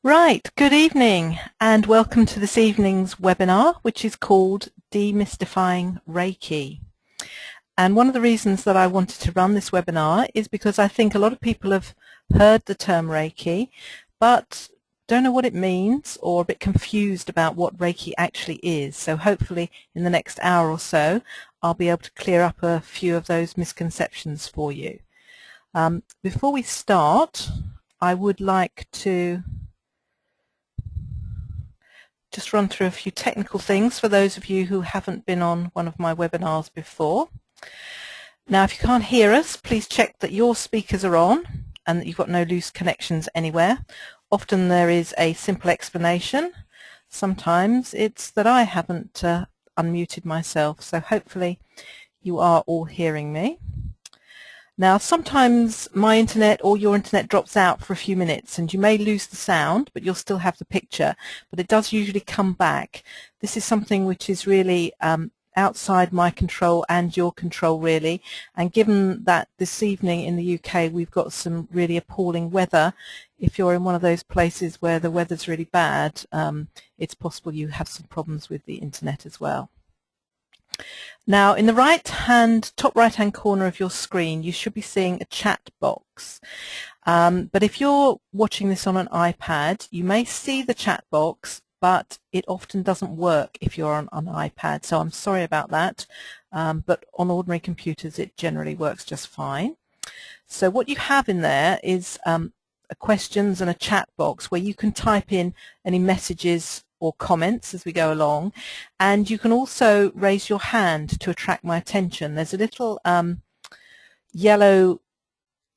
Right, good evening and welcome to this evening's webinar, which is called Demystifying Reiki. And one of the reasons that I wanted to run this webinar is because I think a lot of people have heard the term Reiki but don't know what it means or are a bit confused about what Reiki actually is. So hopefully in the next hour or so I'll be able to clear up a few of those misconceptions for you. Before we start, I would like to just run through a few technical things for those of you who haven't been on one of my webinars before. Now, if you can't hear us, please check that your speakers are on and that you've got no loose connections anywhere. Often there is a simple explanation. Sometimes it's that I haven't unmuted myself, so hopefully you are all hearing me. Now, sometimes my internet or your internet drops out for a few minutes and you may lose the sound, but you'll still have the picture, but it does usually come back. This is something which is really outside my control and your control, really, and given that this evening in the UK we've got some really appalling weather, if you're in one of those places where the weather's really bad, it's possible you have some problems with the internet as well. Now, in the top right-hand corner of your screen, you should be seeing a chat box. But if you're watching this on an iPad, you may see the chat box, but it often doesn't work if you're on an iPad. So I'm sorry about that, but on ordinary computers it generally works just fine. So what you have in there is a questions and a chat box where you can type in any messages or comments as we go along, and you can also raise your hand to attract my attention. There's a little yellow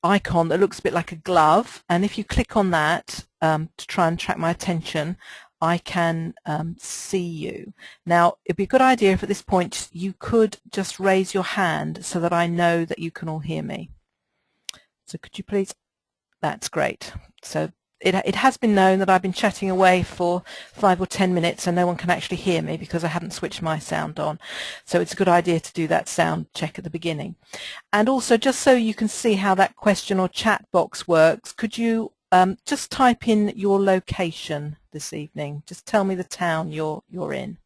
icon that looks a bit like a glove, and if you click on that to try and attract my attention, I can see you. Now, it'd be a good idea if at this point you could just raise your hand so that I know that you can all hear me. So could you please? That's great. So it has been known that I've been chatting away for 5 or 10 minutes and no one can actually hear me because I haven't switched my sound on. So it's a good idea to do that sound check at the beginning. And also, just so you can see how that question or chat box works, could you just type in your location this evening? Just tell me the town you're in.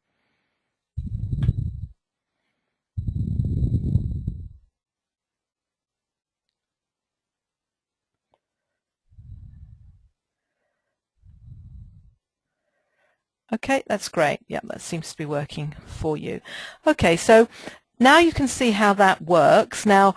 Okay, that's great. Yeah, that seems to be working for you. Okay, so now you can see how that works. Now,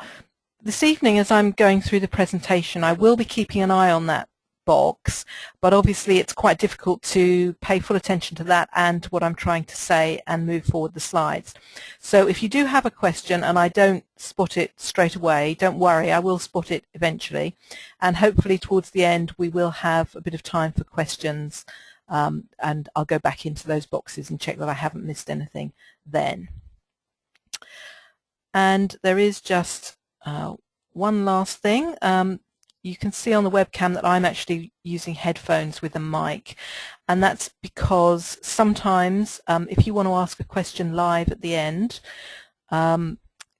this evening as I'm going through the presentation, I will be keeping an eye on that box, but obviously it's quite difficult to pay full attention to that and what I'm trying to say and move forward the slides. So if you do have a question and I don't spot it straight away, don't worry, I will spot it eventually, and hopefully towards the end we will have a bit of time for questions. And I'll go back into those boxes and check that I haven't missed anything then. And there is just one last thing. You can see on the webcam that I'm actually using headphones with a mic, and that's because sometimes if you want to ask a question live at the end,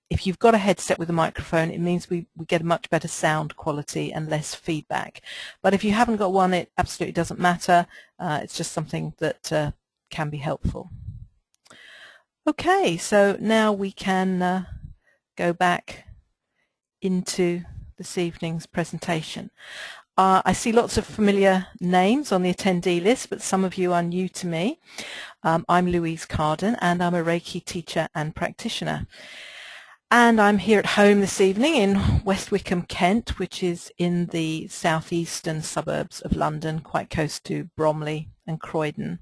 if you've got a headset with a microphone, it means we get a much better sound quality and less feedback. But if you haven't got one, it absolutely doesn't matter. It's just something that can be helpful. Okay, so now we can go back into this evening's presentation. I see lots of familiar names on the attendee list, but some of you are new to me. I'm Louise Carden, and I'm a Reiki teacher and practitioner. And I'm here at home this evening in West Wickham, Kent, which is in the southeastern suburbs of London, quite close to Bromley and Croydon.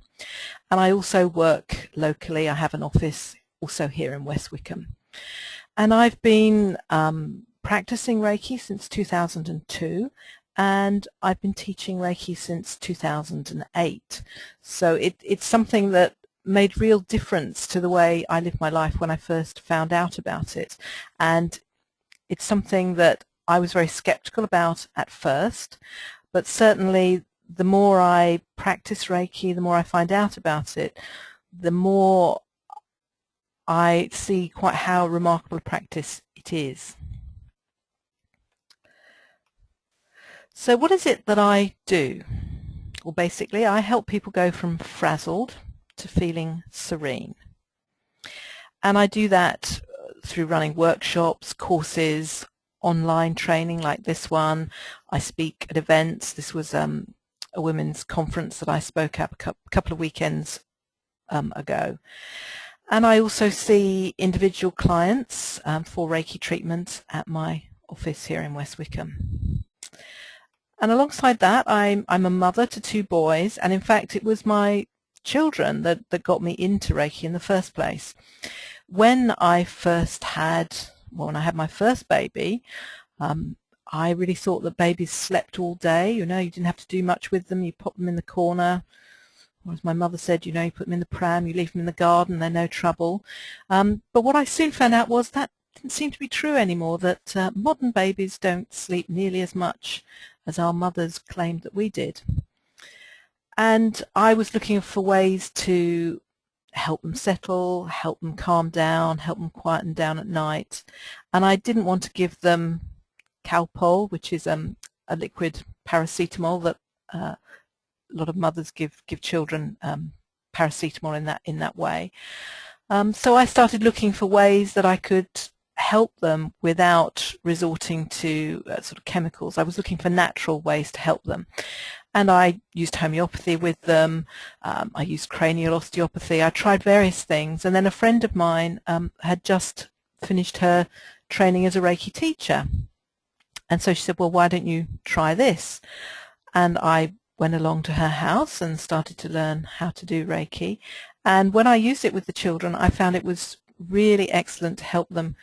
And I also work locally. I have an office also here in West Wickham. And I've been practicing Reiki since 2002, and I've been teaching Reiki since 2008. So it's something that made real difference to the way I lived my life when I first found out about it. And it's something that I was very skeptical about at first, but certainly the more I practice Reiki, the more I find out about it, the more I see quite how remarkable a practice it is. So what is it that I do? Well, basically, I help people go from frazzled to feeling serene. And I do that through running workshops, courses, online training like this one. I speak at events. This was a women's conference that I spoke at a couple of weekends ago. And I also see individual clients for Reiki treatment at my office here in West Wickham. And alongside that, I'm a mother to 2 boys, and in fact it was my children that got me into Reiki in the first place. When I had my first baby, I really thought that babies slept all day. You didn't have to do much with them. You pop them in the corner. Or as my mother said, you put them in the pram, you leave them in the garden, they're no trouble. But what I soon found out was that didn't seem to be true anymore, that modern babies don't sleep nearly as much as our mothers claimed that we did. And I was looking for ways to help them settle, help them calm down, help them quieten down at night. And I didn't want to give them Calpol, which is a liquid paracetamol that a lot of mothers give children paracetamol in that way. So I started looking for ways that I could help them without resorting to sort of chemicals. I was looking for natural ways to help them. And I used homeopathy with them. I used cranial osteopathy. I tried various things. And then a friend of mine had just finished her training as a Reiki teacher. And so she said, well, why don't you try this? And I went along to her house and started to learn how to do Reiki. And when I used it with the children, I found it was really excellent to help them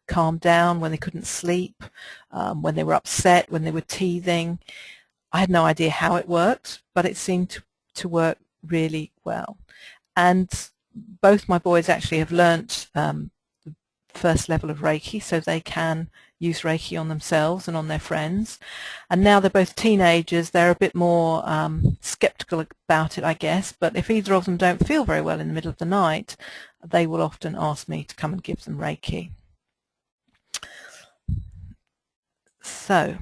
calm down when they couldn't sleep, when they were upset, when they were teething. I had no idea how it worked, but it seemed to work really well. And both my boys actually have learnt the first level of Reiki, so they can use Reiki on themselves and on their friends. And now they're both teenagers, they're a bit more skeptical about it, I guess, but if either of them don't feel very well in the middle of the night, they will often ask me to come and give them Reiki. So,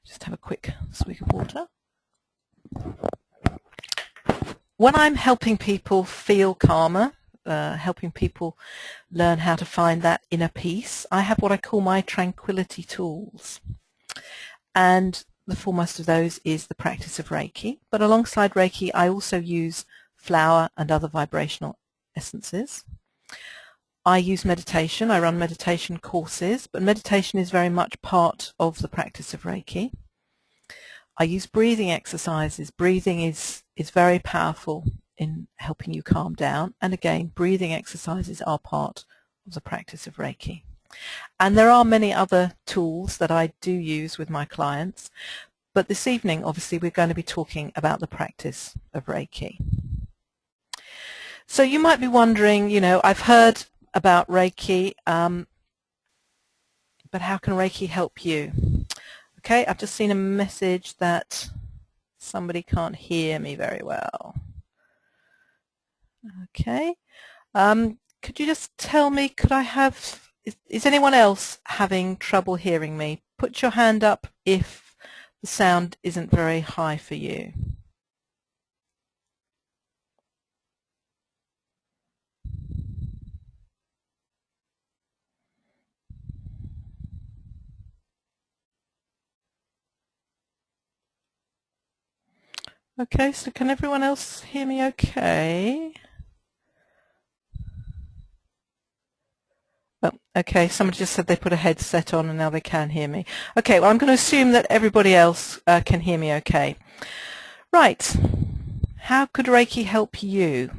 just have a quick swig of water. When I'm helping people feel calmer, helping people learn how to find that inner peace, I have what I call my tranquility tools. And the foremost of those is the practice of Reiki. But alongside Reiki, I also use flower and other vibrational essences. I use meditation. I run meditation courses, but meditation is very much part of the practice of Reiki. I use breathing exercises. Breathing is very powerful in helping you calm down, and again, breathing exercises are part of the practice of Reiki. And there are many other tools that I do use with my clients, but this evening obviously we're going to be talking about the practice of Reiki. So you might be wondering, I've heard about Reiki, but how can Reiki help you? Okay, I've just seen a message that somebody can't hear me very well. Okay, could you just tell me, is anyone else having trouble hearing me? Put your hand up if the sound isn't very high for you. Okay, so can everyone else hear me okay? Oh, okay, somebody just said they put a headset on and now they can hear me. Okay, well I'm going to assume that everybody else can hear me okay. Right, how could Reiki help you?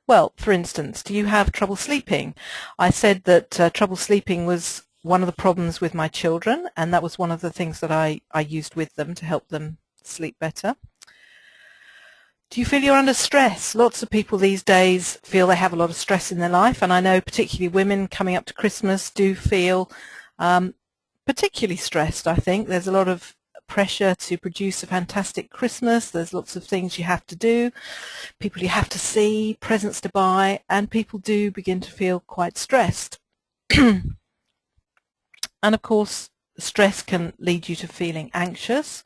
Well, for instance, do you have trouble sleeping? I said that trouble sleeping was one of the problems with my children, and that was one of the things that I used with them to help them sleep better. Do you feel you're under stress? Lots of people these days feel they have a lot of stress in their life, and I know particularly women coming up to Christmas do feel particularly stressed, I think. There's a lot of pressure to produce a fantastic Christmas. There's lots of things you have to do, people you have to see, presents to buy, and people do begin to feel quite stressed. And of course, stress can lead you to feeling anxious.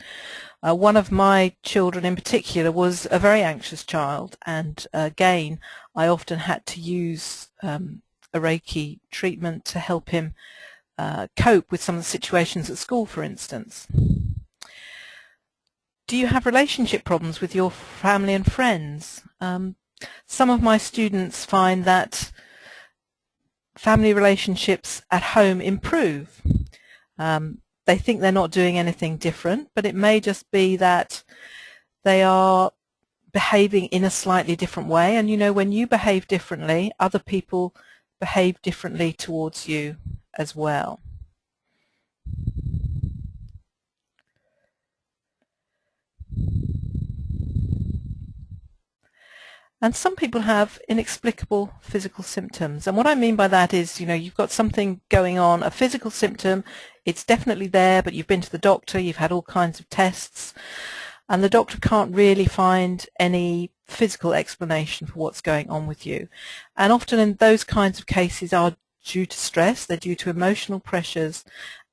One of my children in particular was a very anxious child, and again I often had to use a Reiki treatment to help him cope with some of the situations at school, for instance. Do you have relationship problems with your family and friends? Some of my students find that family relationships at home improve. They think they're not doing anything different, but it may just be that they are behaving in a slightly different way. And you know, when you behave differently, other people behave differently towards you as well. And some people have inexplicable physical symptoms. And what I mean by that is, you know, you've got something going on, a physical symptom, it's definitely there, but you've been to the doctor, you've had all kinds of tests, and the doctor can't really find any physical explanation for what's going on with you. And often in those kinds of cases are due to stress, they're due to emotional pressures,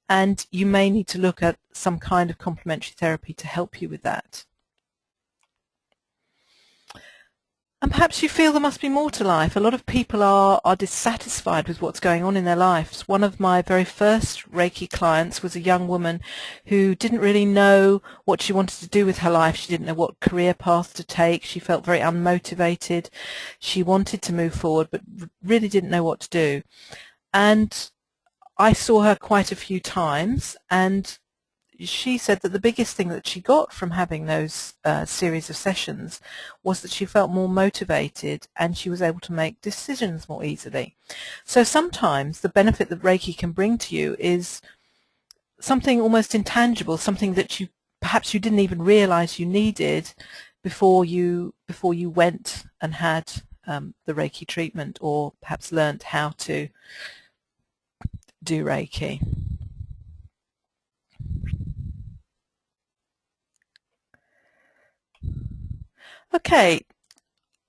and you may need to look at some kind of complementary therapy to help you with that. And perhaps you feel there must be more to life. A lot of people are dissatisfied with what's going on in their lives. One of my very first Reiki clients was a young woman who didn't really know what she wanted to do with her life. She didn't know what career path to take. She felt very unmotivated. She wanted to move forward but really didn't know what to do. And I saw her quite a few times, and she said that the biggest thing that she got from having those series of sessions was that she felt more motivated and she was able to make decisions more easily. So sometimes the benefit that Reiki can bring to you is something almost intangible, something that perhaps you didn't even realize you needed before you went and had the Reiki treatment, or perhaps learned how to do Reiki. Okay,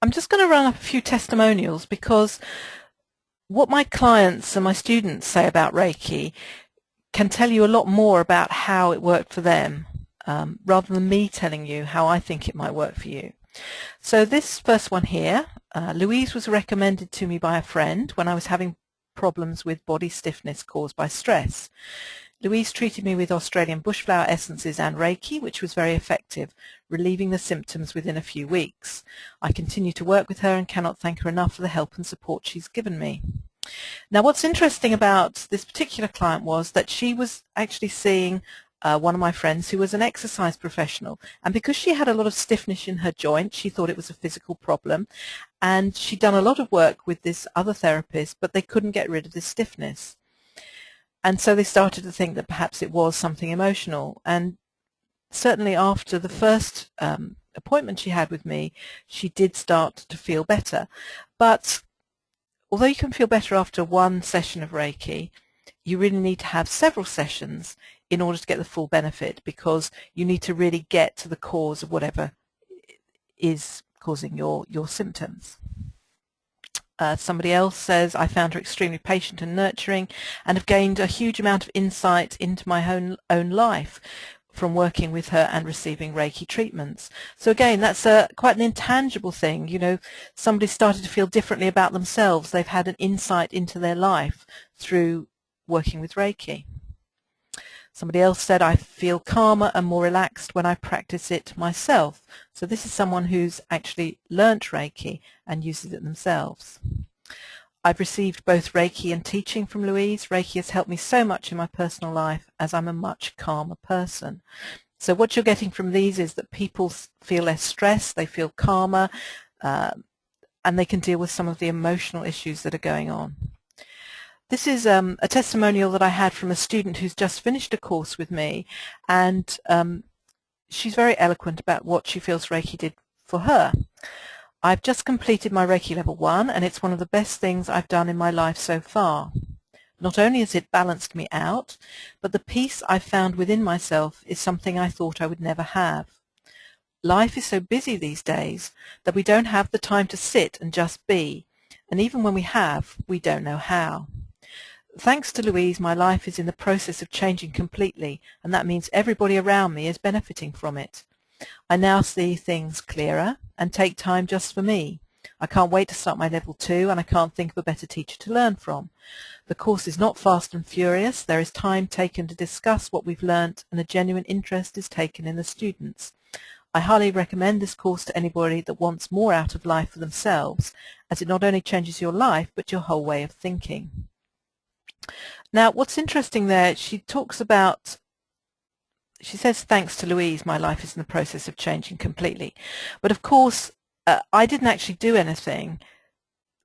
I'm just going to run up a few testimonials, because what my clients and my students say about Reiki can tell you a lot more about how it worked for them, rather than me telling you how I think it might work for you. So this first one here, Louise was recommended to me by a friend when I was having problems with body stiffness caused by stress. Louise treated me with Australian bushflower essences and Reiki, which was very effective, relieving the symptoms within a few weeks. I continue to work with her and cannot thank her enough for the help and support she's given me. Now, what's interesting about this particular client was that she was actually seeing one of my friends who was an exercise professional, and because she had a lot of stiffness in her joint, she thought it was a physical problem, and she'd done a lot of work with this other therapist, but they couldn't get rid of this stiffness. And so they started to think that perhaps it was something emotional. And certainly after the first appointment she had with me, she did start to feel better. But although you can feel better after one session of Reiki, you really need to have several sessions in order to get the full benefit, because you need to really get to the cause of whatever is causing your symptoms. Somebody else says, I found her extremely patient and nurturing and have gained a huge amount of insight into my own life from working with her and receiving Reiki treatments. So again, that's quite an intangible thing. You know, somebody started to feel differently about themselves. They've had an insight into their life through working with Reiki. Somebody else said, I feel calmer and more relaxed when I practice it myself. So this is someone who's actually learnt Reiki and uses it themselves. I've received both Reiki and teaching from Louise. Reiki has helped me so much in my personal life, as I'm a much calmer person. So what you're getting from these is that people feel less stressed, they feel calmer, and they can deal with some of the emotional issues that are going on. This is a testimonial that I had from a student who's just finished a course with me, and she's very eloquent about what she feels Reiki did for her. I've just completed my Reiki level 1, and it's one of the best things I've done in my life so far. Not only has it balanced me out, but the peace I've found within myself is something I thought I would never have. Life is so busy these days that we don't have the time to sit and just be, and even when we have, we don't know how. Thanks to Louise, my life is in the process of changing completely, and that means everybody around me is benefiting from it. I now see things clearer and take time just for me. I can't wait to start my level 2, and I can't think of a better teacher to learn from. The course is not fast and furious. There is time taken to discuss what we've learnt, and a genuine interest is taken in the students. I highly recommend this course to anybody that wants more out of life for themselves, as it not only changes your life, but your whole way of thinking. Now, what's interesting there, she says, thanks to Louise, my life is in the process of changing completely. But of course, I didn't actually do anything.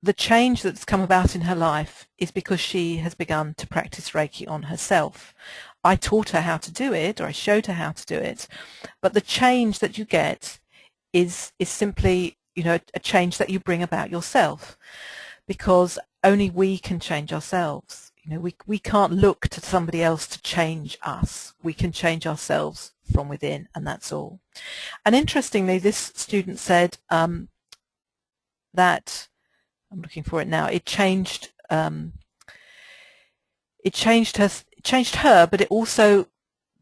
The change that's come about in her life is because she has begun to practice Reiki on herself. I taught her how to do it, or I showed her how to do it, but the change that you get is simply, a change that you bring about yourself, because only we can change ourselves. We can't look to somebody else to change us. We can change ourselves from within, and that's all. And interestingly, this student said that, I'm looking for it now, it changed her, but it also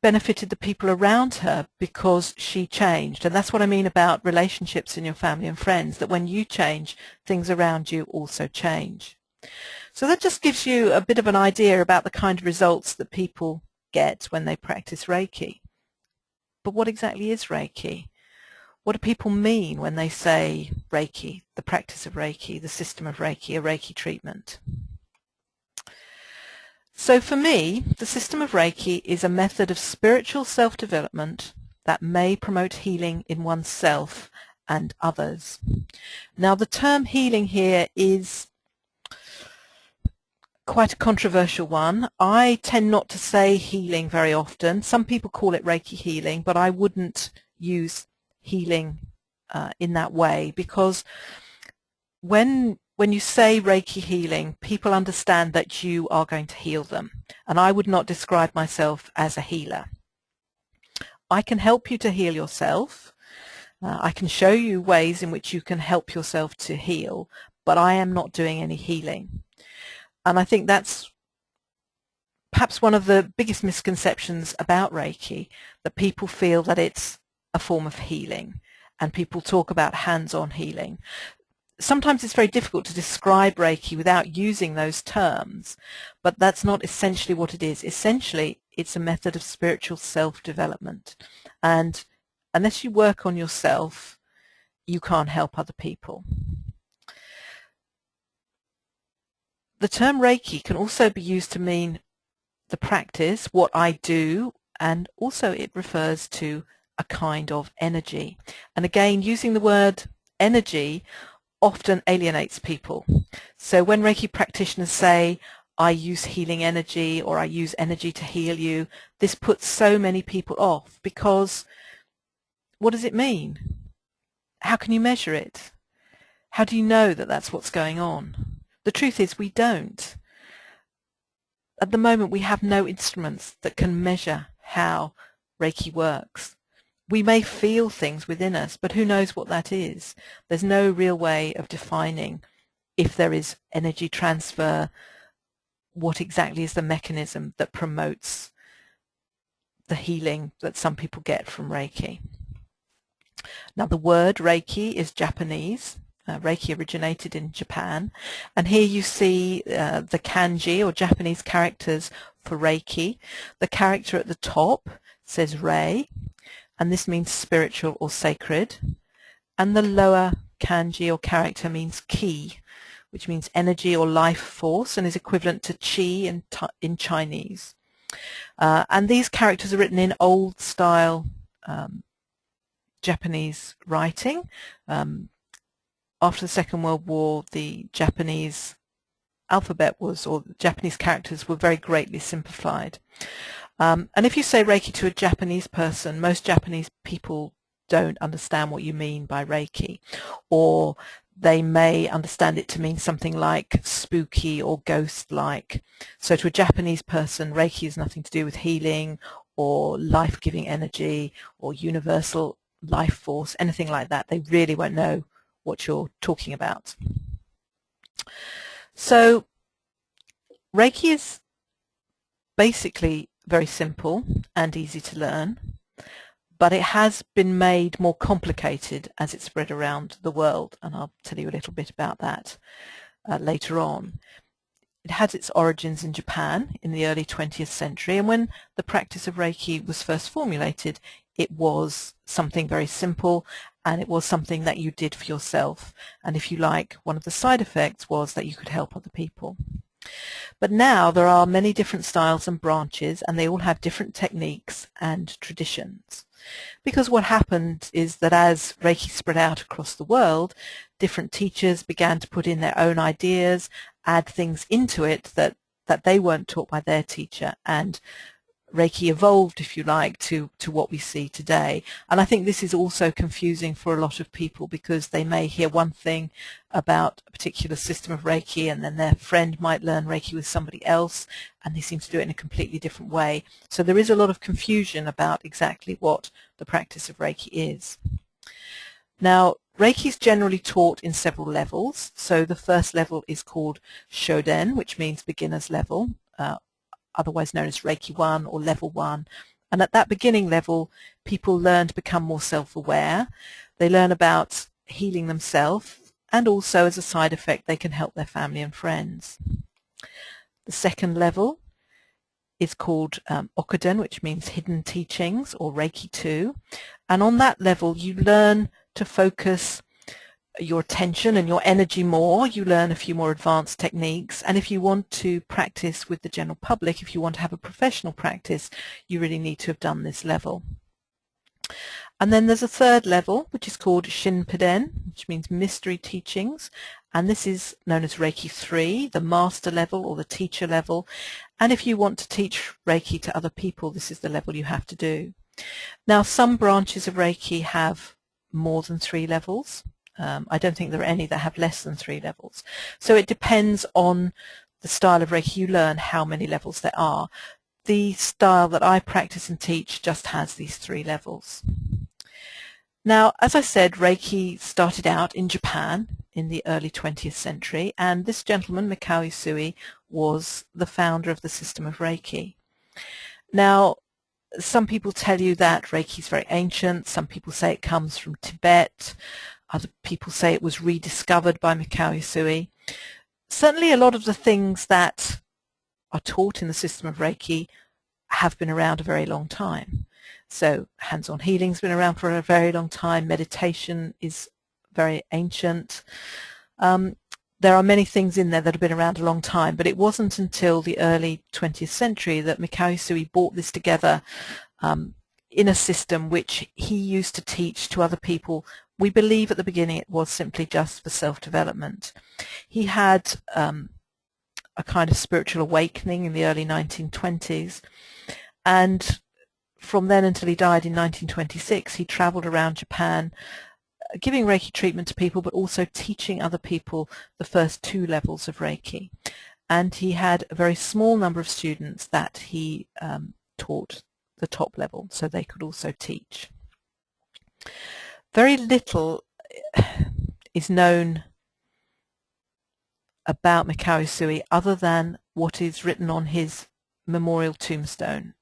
benefited the people around her because she changed. And that's what I mean about relationships in your family and friends, that when you change, things around you also change. So that just gives you a bit of an idea about the kind of results that people get when they practice Reiki. But what exactly is Reiki? What do people mean when they say Reiki, the practice of Reiki, the system of Reiki, a Reiki treatment? So for me, the system of Reiki is a method of spiritual self-development that may promote healing in oneself and others. Now, the term healing here is quite a controversial one. I tend not to say healing very often. Some people call it Reiki healing, but I wouldn't use healing in that way, because when you say Reiki healing, people understand that you are going to heal them, and I would not describe myself as a healer. I can help you to heal yourself. I can show you ways in which you can help yourself to heal, but I am not doing any healing. And I think that's perhaps one of the biggest misconceptions about Reiki, that people feel that it's a form of healing, and people talk about hands-on healing. Sometimes it's very difficult to describe Reiki without using those terms, but that's not essentially what it is. Essentially, it's a method of spiritual self-development, and unless you work on yourself, you can't help other people. The term Reiki can also be used to mean the practice, what I do, and also it refers to a kind of energy. And again, using the word energy often alienates people. So when Reiki practitioners say, I use healing energy, or I use energy to heal you, this puts so many people off, because what does it mean? How can you measure it? How do you know that that's what's going on? The truth is, we don't. At the moment, we have no instruments that can measure how Reiki works. We may feel things within us, but who knows what that is? There's no real way of defining if there is energy transfer, what exactly is the mechanism that promotes the healing that some people get from Reiki. Now, the word Reiki is Japanese. Reiki originated in Japan, and here you see the kanji, or Japanese characters for Reiki. The character at the top says Rei, and this means spiritual or sacred, and the lower kanji or character means Ki, which means energy or life force, and is equivalent to Qi in Chinese. And these characters are written in old style Japanese writing. After the Second World War, the Japanese alphabet or Japanese characters were very greatly simplified. And if you say Reiki to a Japanese person, most Japanese people don't understand what you mean by Reiki, or they may understand it to mean something like spooky or ghost-like. So to a Japanese person, Reiki has nothing to do with healing or life-giving energy or universal life force, anything like that. They really won't know what you're talking about. So Reiki is basically very simple and easy to learn, but it has been made more complicated as it spread around the world, and I'll tell you a little bit about that later on. It has its origins in Japan in the early 20th century, and when the practice of Reiki was first formulated, it was something very simple, and it was something that you did for yourself. And if you like, one of the side effects was that you could help other people. But now there are many different styles and branches, and they all have different techniques and traditions. Because what happened is that as Reiki spread out across the world, different teachers began to put in their own ideas, add things into it that they weren't taught by their teacher, and Reiki evolved, if you like, to what we see today. And I think this is also confusing for a lot of people, because they may hear one thing about a particular system of Reiki, and then their friend might learn Reiki with somebody else, and they seem to do it in a completely different way. So there is a lot of confusion about exactly what the practice of Reiki is. Now, Reiki is generally taught in several levels. So the first level is called Shoden, which means beginner's level, otherwise known as Reiki 1 or Level 1. And at that beginning level, people learn to become more self-aware. They learn about healing themselves, and also as a side effect, they can help their family and friends. The second level is called Okuden, which means hidden teachings, or Reiki 2. And on that level, you learn to focus your attention and your energy more. You learn a few more advanced techniques, and if you want to practice with the general public, if you want to have a professional practice, you really need to have done this level. And then there's a third level, which is called Shinpuden, which means mystery teachings, and this is known as Reiki 3, the master level or the teacher level. And if you want to teach Reiki to other people, this is the level you have to do. Now, some branches of Reiki have more than 3 levels. I don't think there are any that have less than 3 levels. So it depends on the style of Reiki you learn how many levels there are. The style that I practice and teach just has these 3 levels. Now, as I said, Reiki started out in Japan in the early 20th century, and this gentleman, Mikao Usui, was the founder of the system of Reiki. Now, some people tell you that Reiki is very ancient. Some people say it comes from Tibet. Other people say it was rediscovered by Mikao Usui. Certainly a lot of the things that are taught in the system of Reiki have been around a very long time. So hands-on healing has been around for a very long time. Meditation is very ancient. There are many things in there that have been around a long time, but it wasn't until the early 20th century that Mikao Usui brought this together in a system which he used to teach to other people. We believe at the beginning it was simply just for self-development. He had a kind of spiritual awakening in the early 1920s, and from then until he died in 1926, he traveled around Japan giving Reiki treatment to people, but also teaching other people the first 2 levels of Reiki. And he had a very small number of students that he taught the top level, so they could also teach. Very little is known about Mikao Usui other than what is written on his memorial tombstone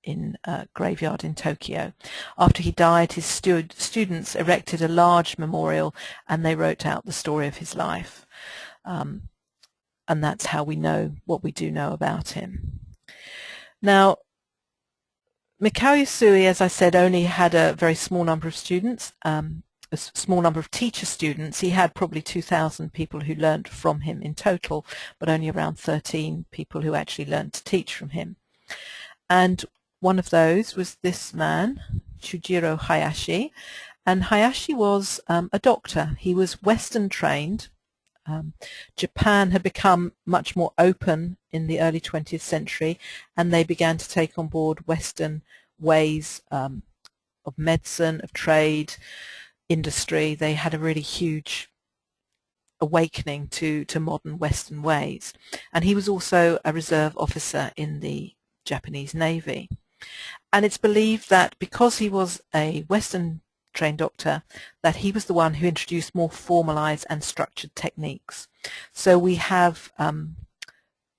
in a graveyard in Tokyo. After he died, his students erected a large memorial, and they wrote out the story of his life. And that's how we know what we do know about him. Now, Mikao Usui, as I said, only had a very small number of students, a small number of teacher students. He had probably 2,000 people who learned from him in total, but only around 13 people who actually learned to teach from him. And one of those was this man, Chujiro Hayashi, and Hayashi was a doctor. He was Western trained. Japan had become much more open in the early 20th century, and they began to take on board Western ways of medicine, of trade, industry. They had a really huge awakening to modern Western ways. And he was also a reserve officer in the Japanese Navy. And it's believed that because he was a Western trained doctor, that he was the one who introduced more formalized and structured techniques. So we have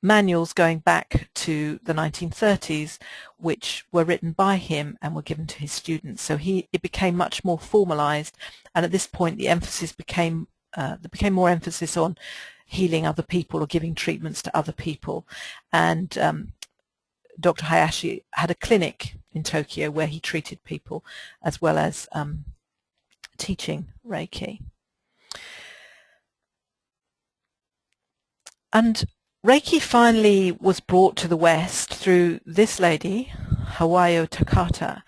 manuals going back to the 1930s, which were written by him and were given to his students. So it became much more formalized, and at this point the emphasis became there became more emphasis on healing other people or giving treatments to other people. And Dr. Hayashi had a clinic in Tokyo where he treated people as well as teaching Reiki. And Reiki finally was brought to the West through this lady, Hawayo Takata.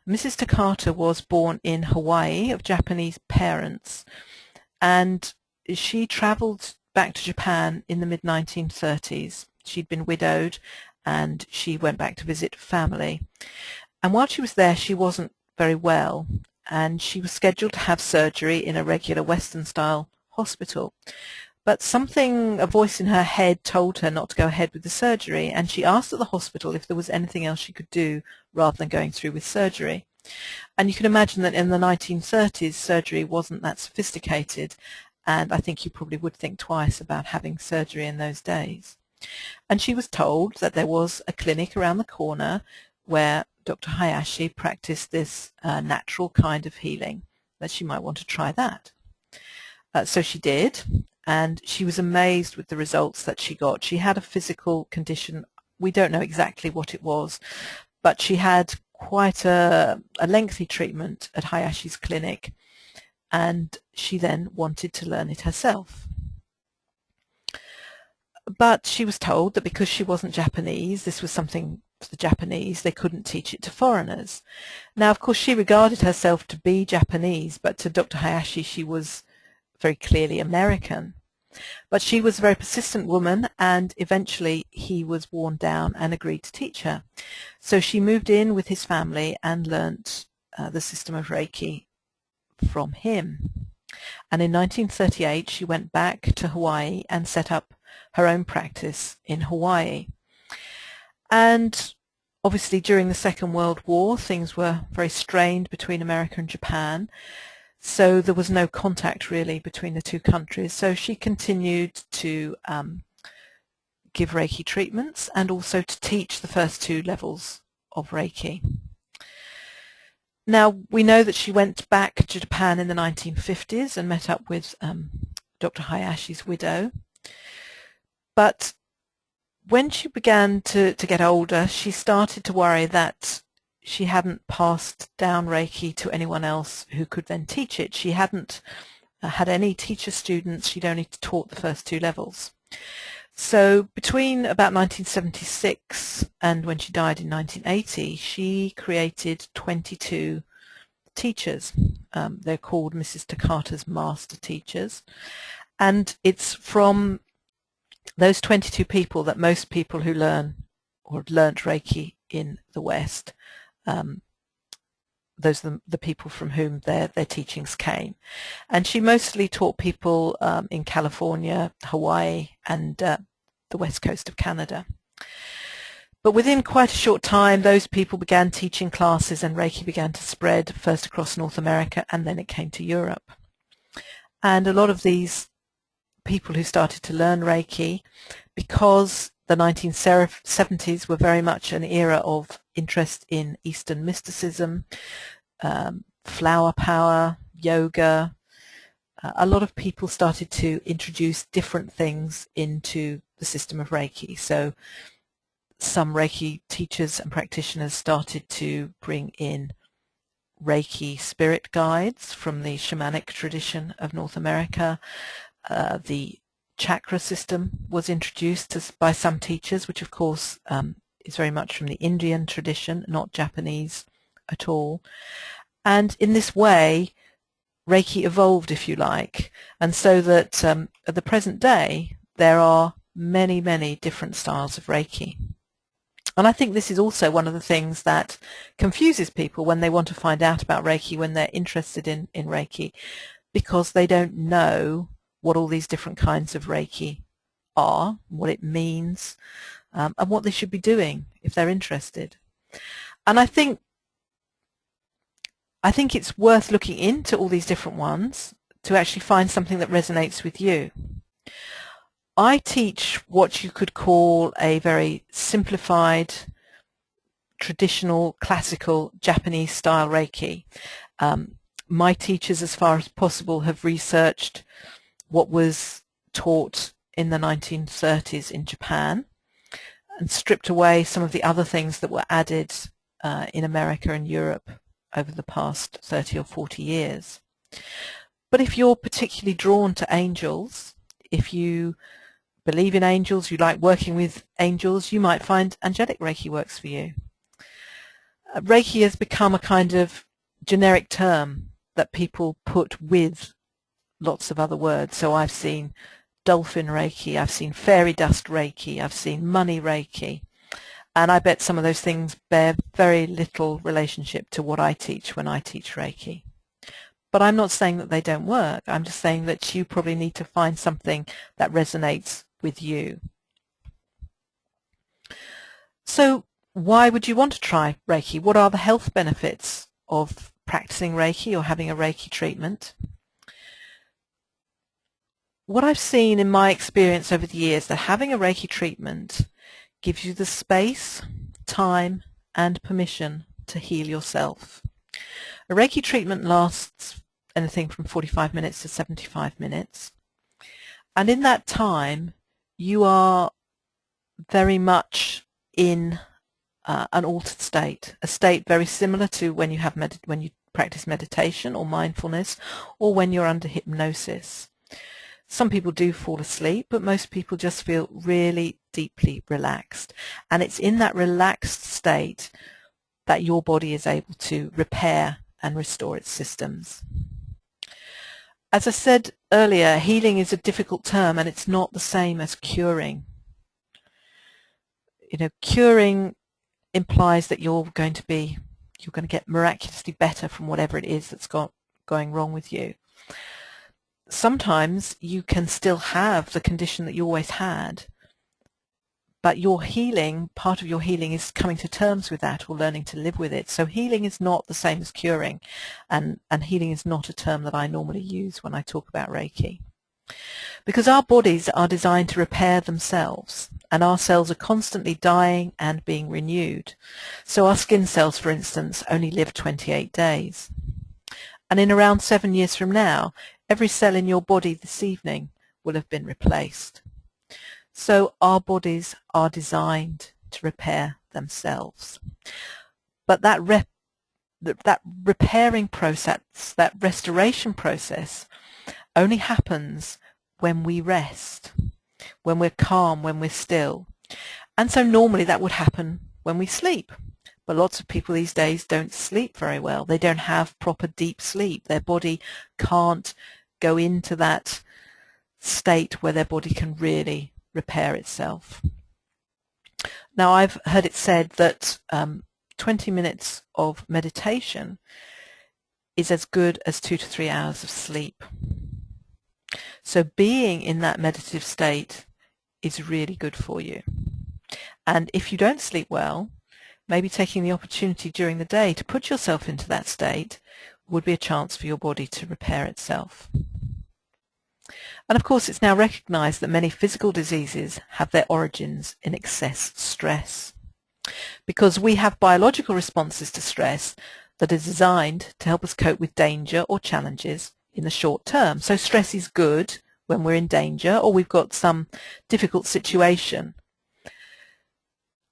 Mrs. Takata was born in Hawaii of Japanese parents, and she traveled back to Japan in the mid-1930s. She'd been widowed and she went back to visit family. And while she was there, she wasn't very well, and she was scheduled to have surgery in a regular Western-style hospital. But a voice in her head told her not to go ahead with the surgery, and she asked at the hospital if there was anything else she could do rather than going through with surgery. And you can imagine that in the 1930s, surgery wasn't that sophisticated, and I think you probably would think twice about having surgery in those days. And she was told that there was a clinic around the corner where Dr. Hayashi practiced this natural kind of healing, that she might want to try that. So she did, and she was amazed with the results that she got. She had a physical condition. We don't know exactly what it was, but she had quite a lengthy treatment at Hayashi's clinic, and she then wanted to learn it herself. But she was told that because she wasn't Japanese, this was something for the Japanese, they couldn't teach it to foreigners. Now, of course, she regarded herself to be Japanese, but to Dr. Hayashi, she was very clearly American. But she was a very persistent woman, and eventually he was worn down and agreed to teach her. So she moved in with his family and learnt the system of Reiki from him. And in 1938 she went back to Hawaii and set up her own practice in Hawaii. And obviously during the Second World War things were very strained between America and Japan, so there was no contact really between the two countries. So she continued to give Reiki treatments and also to teach the first two levels of Reiki. Now, we know that she went back to Japan in the 1950s and met up with Dr. Hayashi's widow. But when she began to get older, she started to worry that she hadn't passed down Reiki to anyone else who could then teach it. She hadn't had any teacher students. She'd only taught the first two levels. So between about 1976 and when she died in 1980, she created 22 teachers. They're called Mrs. Takata's master teachers. And it's from those 22 people that most people who learn or have learnt Reiki in the West, those are the people from whom their teachings came. And she mostly taught people in California, Hawaii, and the west coast of Canada. But within quite a short time, those people began teaching classes and Reiki began to spread first across North America, and then it came to Europe. And a lot of these people who started to learn Reiki, because the 1970s were very much an era of interest in Eastern mysticism, flower power, yoga, a lot of people started to introduce different things into the system of Reiki. So some Reiki teachers and practitioners started to bring in Reiki spirit guides from the shamanic tradition of North America. The chakra system was introduced by some teachers, which of course is very much from the Indian tradition, not Japanese at all. And in this way, Reiki evolved, if you like, and so that at the present day there are many, many different styles of Reiki. And I think this is also one of the things that confuses people when they want to find out about Reiki, when they're interested in Reiki, because they don't know what all these different kinds of Reiki are, what it means, and what they should be doing if they're interested. And I think it's worth looking into all these different ones to actually find something that resonates with you. I teach what you could call a very simplified, traditional, classical Japanese style Reiki. My teachers, as far as possible, have researched what was taught in the 1930s in Japan and stripped away some of the other things that were added in America and Europe over the past 30 or 40 years. But if you're particularly drawn to angels, if you believe in angels, you like working with angels, you might find angelic Reiki works for you. Reiki has become a kind of generic term that people put with lots of other words. So I've seen dolphin Reiki, I've seen fairy dust Reiki, I've seen money Reiki, and I bet some of those things bear very little relationship to what I teach when I teach Reiki. But I'm not saying that they don't work. I'm just saying that you probably need to find something that resonates with you. So why would you want to try Reiki? What are the health benefits of practicing Reiki or having a Reiki treatment? What I've seen in my experience over the years, that having a Reiki treatment gives you the space, time, and permission to heal yourself. A Reiki treatment lasts anything from 45 minutes to 75 minutes. And in that time, you are very much in an altered state, a state very similar to when you practice meditation or mindfulness, or when you're under hypnosis. Some people do fall asleep, but most people just feel really deeply relaxed. And it's in that relaxed state that your body is able to repair and restore its systems. As I said earlier, healing is a difficult term, and it's not the same as curing. You know, curing implies that you're going to get miraculously better from whatever it is that's going wrong with you. Sometimes you can still have the condition that you always had, but your healing, part of your healing is coming to terms with that or learning to live with it. So healing is not the same as curing, and healing is not a term that I normally use when I talk about Reiki. Because our bodies are designed to repair themselves, and our cells are constantly dying and being renewed. So our skin cells, for instance, only live 28 days. And in around 7 years from now, every cell in your body this evening will have been replaced. So our bodies are designed to repair themselves. But that repairing process, that restoration process, only happens when we rest, when we're calm, when we're still. And so normally that would happen when we sleep. But lots of people these days don't sleep very well. They don't have proper deep sleep. Their body can't go into that state where their body can really repair itself. Now, I've heard it said that 20 minutes of meditation is as good as 2 to 3 hours of sleep. So being in that meditative state is really good for you. And if you don't sleep well, maybe taking the opportunity during the day to put yourself into that state would be a chance for your body to repair itself. And of course, it's now recognized that many physical diseases have their origins in excess stress, because we have biological responses to stress that are designed to help us cope with danger or challenges in the short term. So stress is good when we're in danger or we've got some difficult situation.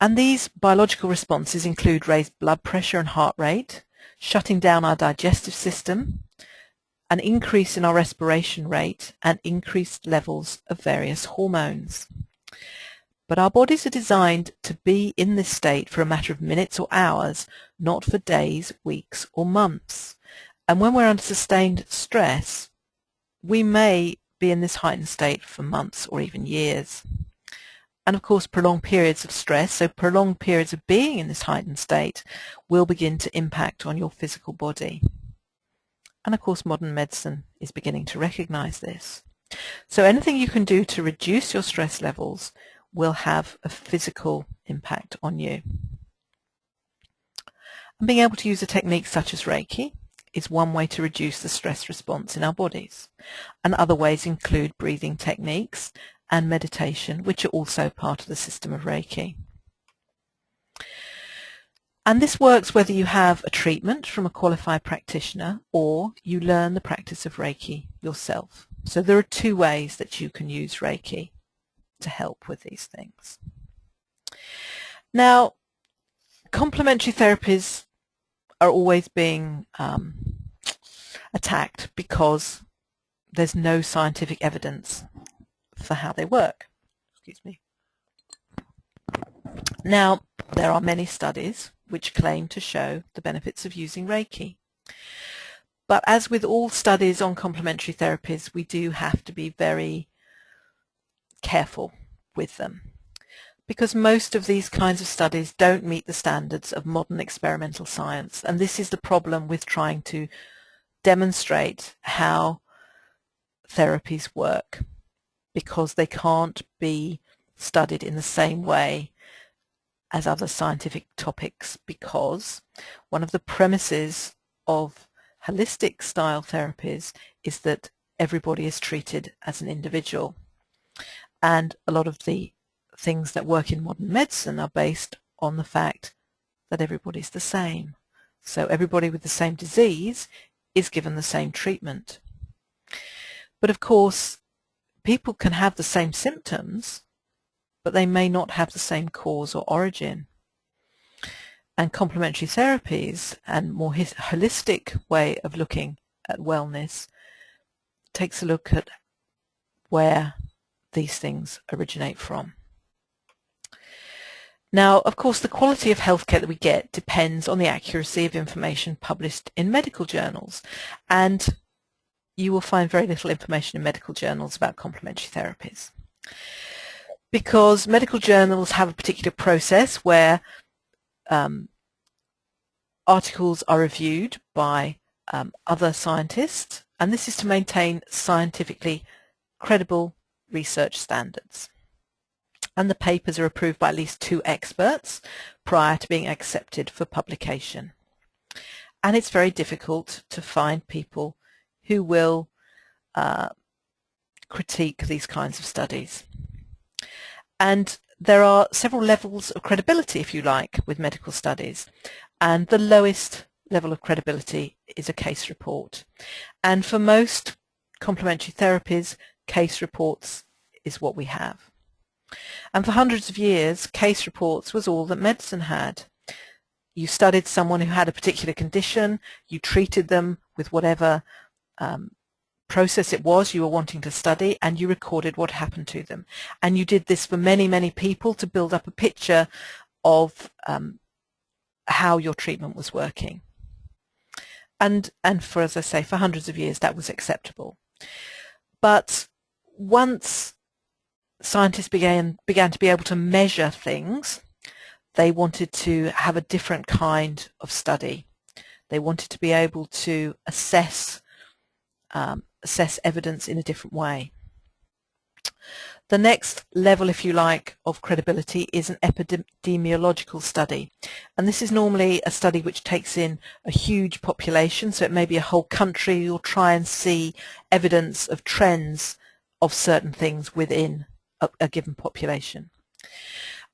And these biological responses include raised blood pressure and heart rate, shutting down our digestive system, an increase in our respiration rate, and increased levels of various hormones. But our bodies are designed to be in this state for a matter of minutes or hours, not for days, weeks, or months. And when we're under sustained stress, we may be in this heightened state for months or even years. And of course, prolonged periods of stress, so prolonged periods of being in this heightened state, will begin to impact on your physical body. And of course, modern medicine is beginning to recognize this. So anything you can do to reduce your stress levels will have a physical impact on you. And being able to use a technique such as Reiki is one way to reduce the stress response in our bodies. And other ways include breathing techniques and meditation, which are also part of the system of Reiki. And this works whether you have a treatment from a qualified practitioner or you learn the practice of Reiki yourself. So there are two ways that you can use Reiki to help with these things. Now, complementary therapies are always being attacked because there's no scientific evidence for how they work. Excuse me. Now, there are many studies which claim to show the benefits of using Reiki. But as with all studies on complementary therapies, we do have to be very careful with them, because most of these kinds of studies don't meet the standards of modern experimental science, and this is the problem with trying to demonstrate how therapies work, because they can't be studied in the same way as other scientific topics, because one of the premises of holistic style therapies is that everybody is treated as an individual, and a lot of the things that work in modern medicine are based on the fact that everybody's the same. So everybody with the same disease is given the same treatment. But of course, people can have the same symptoms, but they may not have the same cause or origin. And complementary therapies and more holistic way of looking at wellness takes a look at where these things originate from. Now, of course, the quality of healthcare that we get depends on the accuracy of information published in medical journals, and you will find very little information in medical journals about complementary therapies, because medical journals have a particular process where articles are reviewed by other scientists, and this is to maintain scientifically credible research standards. And the papers are approved by at least 2 experts prior to being accepted for publication. And it's very difficult to find people who will critique these kinds of studies. And there are several levels of credibility, if you like, with medical studies. And the lowest level of credibility is a case report. And for most complementary therapies, case reports is what we have. And for hundreds of years, case reports was all that medicine had. You studied someone who had a particular condition, you treated them with whatever process it was you were wanting to study, and you recorded what happened to them. And you did this for many, many people to build up a picture of how your treatment was working. And for, as I say, for hundreds of years that was acceptable. But once scientists began to be able to measure things, they wanted to have a different kind of study. They wanted to be able to assess evidence in a different way. The next level, if you like, of credibility is an epidemiological study. And this is normally a study which takes in a huge population, so it may be a whole country. You'll try and see evidence of trends of certain things within a given population.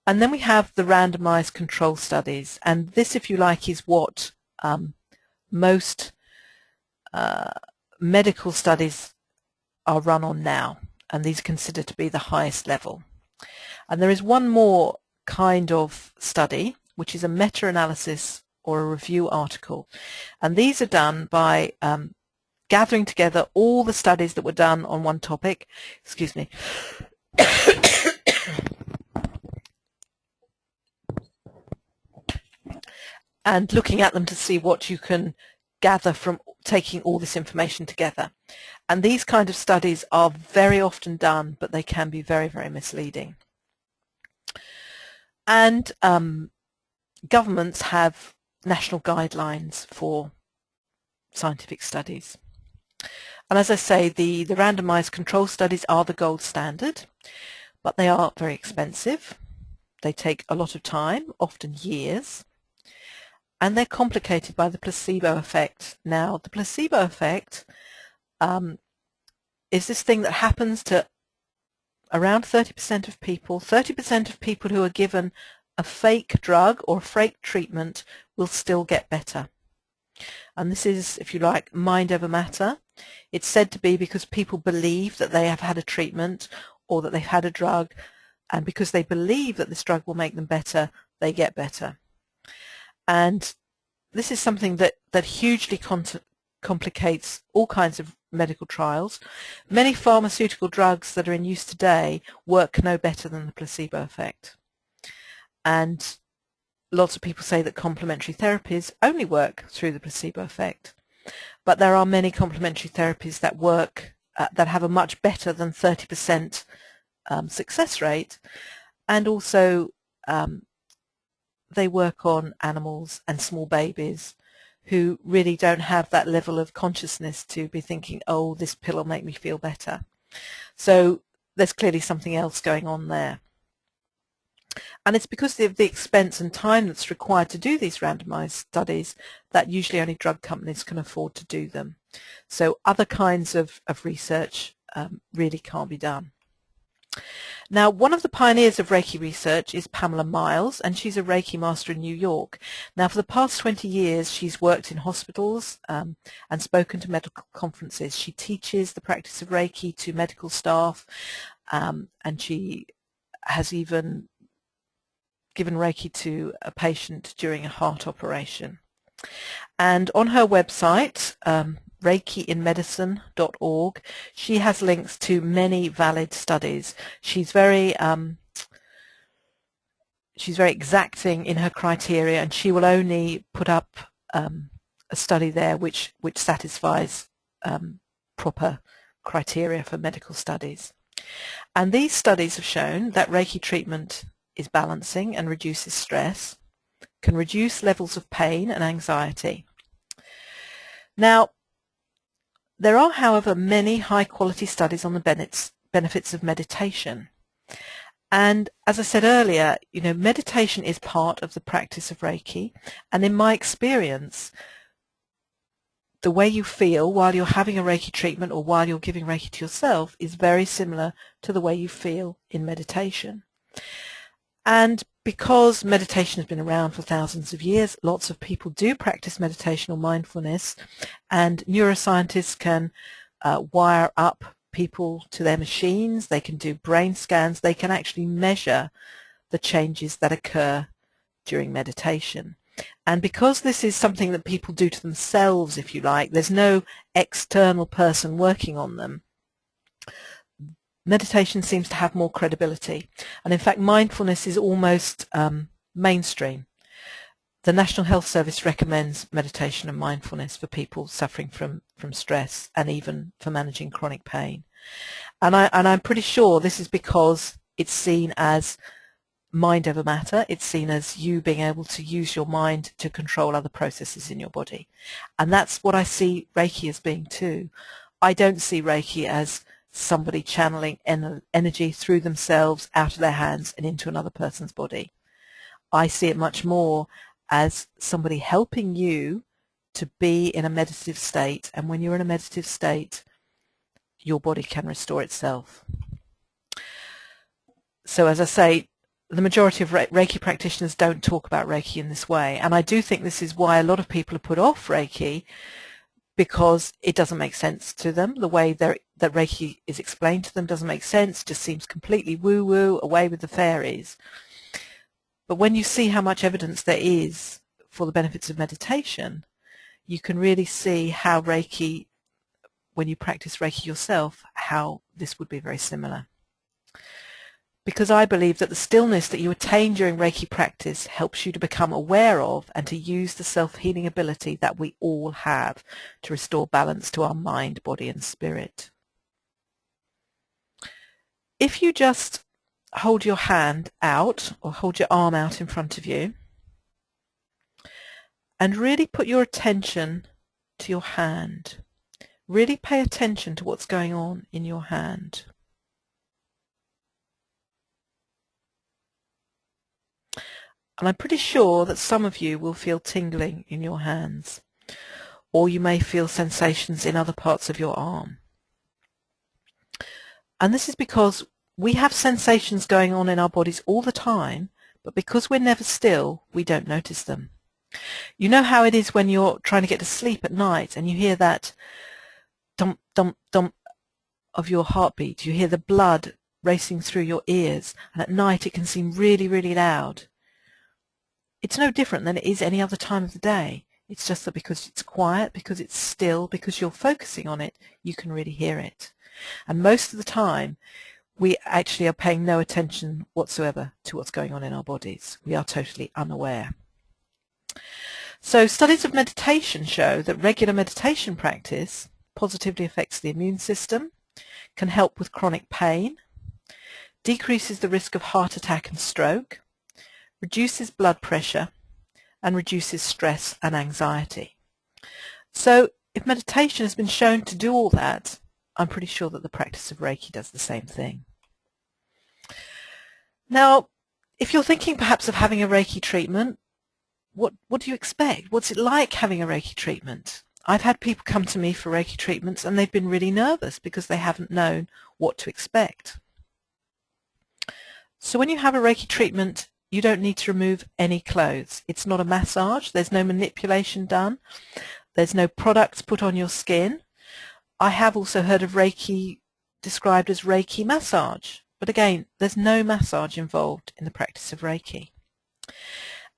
And then we have the randomized control studies, and this, if you like, is what most medical studies are run on now, and these are considered to be the highest level. And there is one more kind of study, which is a meta-analysis or a review article, and these are done by gathering together all the studies that were done on one topic, excuse me, and looking at them to see what you can gather from taking all this information together. And these kind of studies are very often done, but they can be very, very misleading. And governments have national guidelines for scientific studies. And as I say, the randomized control studies are the gold standard, but they are very expensive. They take a lot of time, often years, and they're complicated by the placebo effect. Now, the placebo effect is this thing that happens to around 30% of people, 30% of people who are given a fake drug or a fake treatment will still get better. And this is, if you like, mind over matter. It's said to be because people believe that they have had a treatment or that they've had a drug, and because they believe that this drug will make them better, they get better. And this is something that hugely complicates all kinds of medical trials. Many pharmaceutical drugs that are in use today work no better than the placebo effect. And lots of people say that complementary therapies only work through the placebo effect. But there are many complementary therapies that work, that have a much better than 30% success rate, and also they work on animals and small babies who really don't have that level of consciousness to be thinking, oh, this pill will make me feel better. So there's clearly something else going on there. And it's because of the expense and time that's required to do these randomized studies that usually only drug companies can afford to do them. So other kinds of research really can't be done. Now, one of the pioneers of Reiki research is Pamela Miles, and she's a Reiki master in New York. Now, for the past 20 years, she's worked in hospitals and spoken to medical conferences. She teaches the practice of Reiki to medical staff, and she has even given Reiki to a patient during a heart operation. And on her website, reikiinmedicine.org, she has links to many valid studies. She's very exacting in her criteria, and she will only put up a study there which satisfies proper criteria for medical studies. And these studies have shown that Reiki treatment is balancing and reduces stress, can reduce levels of pain and anxiety. Now, there are, however, many high-quality studies on the benefits of meditation. And as I said earlier, you know, meditation is part of the practice of Reiki, and in my experience, the way you feel while you're having a Reiki treatment or while you're giving Reiki to yourself is very similar to the way you feel in meditation. And because meditation has been around for thousands of years, lots of people do practice meditation or mindfulness, and neuroscientists can wire up people to their machines, they can do brain scans, they can actually measure the changes that occur during meditation. And because this is something that people do to themselves, if you like, there's no external person working on them, meditation seems to have more credibility. And in fact, mindfulness is almost mainstream. The National Health Service recommends meditation and mindfulness for people suffering from stress and even for managing chronic pain. And I'm pretty sure this is because it's seen as mind over matter. It's seen as you being able to use your mind to control other processes in your body. And that's what I see Reiki as being too. I don't see Reiki as somebody channeling energy through themselves out of their hands and into another person's body. I see it much more as somebody helping you to be in a meditative state, and when you're in a meditative state, your body can restore itself. So as I say, the majority of Reiki practitioners don't talk about Reiki in this way, and I do think this is why a lot of people are put off Reiki, because it doesn't make sense to them. The way that Reiki is explained to them doesn't make sense, just seems completely woo-woo, away with the fairies. But when you see how much evidence there is for the benefits of meditation, you can really see how Reiki, when you practice Reiki yourself, how this would be very similar. Because I believe that the stillness that you attain during Reiki practice helps you to become aware of and to use the self-healing ability that we all have to restore balance to our mind, body and spirit. If you just hold your hand out or hold your arm out in front of you and really put your attention to your hand, really pay attention to what's going on in your hand. And I'm pretty sure that some of you will feel tingling in your hands, or you may feel sensations in other parts of your arm. And this is because we have sensations going on in our bodies all the time, but because we're never still, we don't notice them. You know how it is when you're trying to get to sleep at night and you hear that dump, dump, dump of your heartbeat. You hear the blood racing through your ears, and at night it can seem really, really loud. It's no different than it is any other time of the day. It's just that because it's quiet, because it's still, because you're focusing on it, you can really hear it. And most of the time, we actually are paying no attention whatsoever to what's going on in our bodies. We are totally unaware. So studies of meditation show that regular meditation practice positively affects the immune system, can help with chronic pain, decreases the risk of heart attack and stroke, reduces blood pressure, and reduces stress and anxiety. So if meditation has been shown to do all that, I'm pretty sure that the practice of Reiki does the same thing. Now, if you're thinking perhaps of having a Reiki treatment, what do you expect? What's it like having a Reiki treatment? I've had people come to me for Reiki treatments and they've been really nervous because they haven't known what to expect. So when you have a Reiki treatment, you don't need to remove any clothes. It's not a massage. There's no manipulation done. There's no products put on your skin. I have also heard of Reiki described as Reiki massage. But again, there's no massage involved in the practice of Reiki.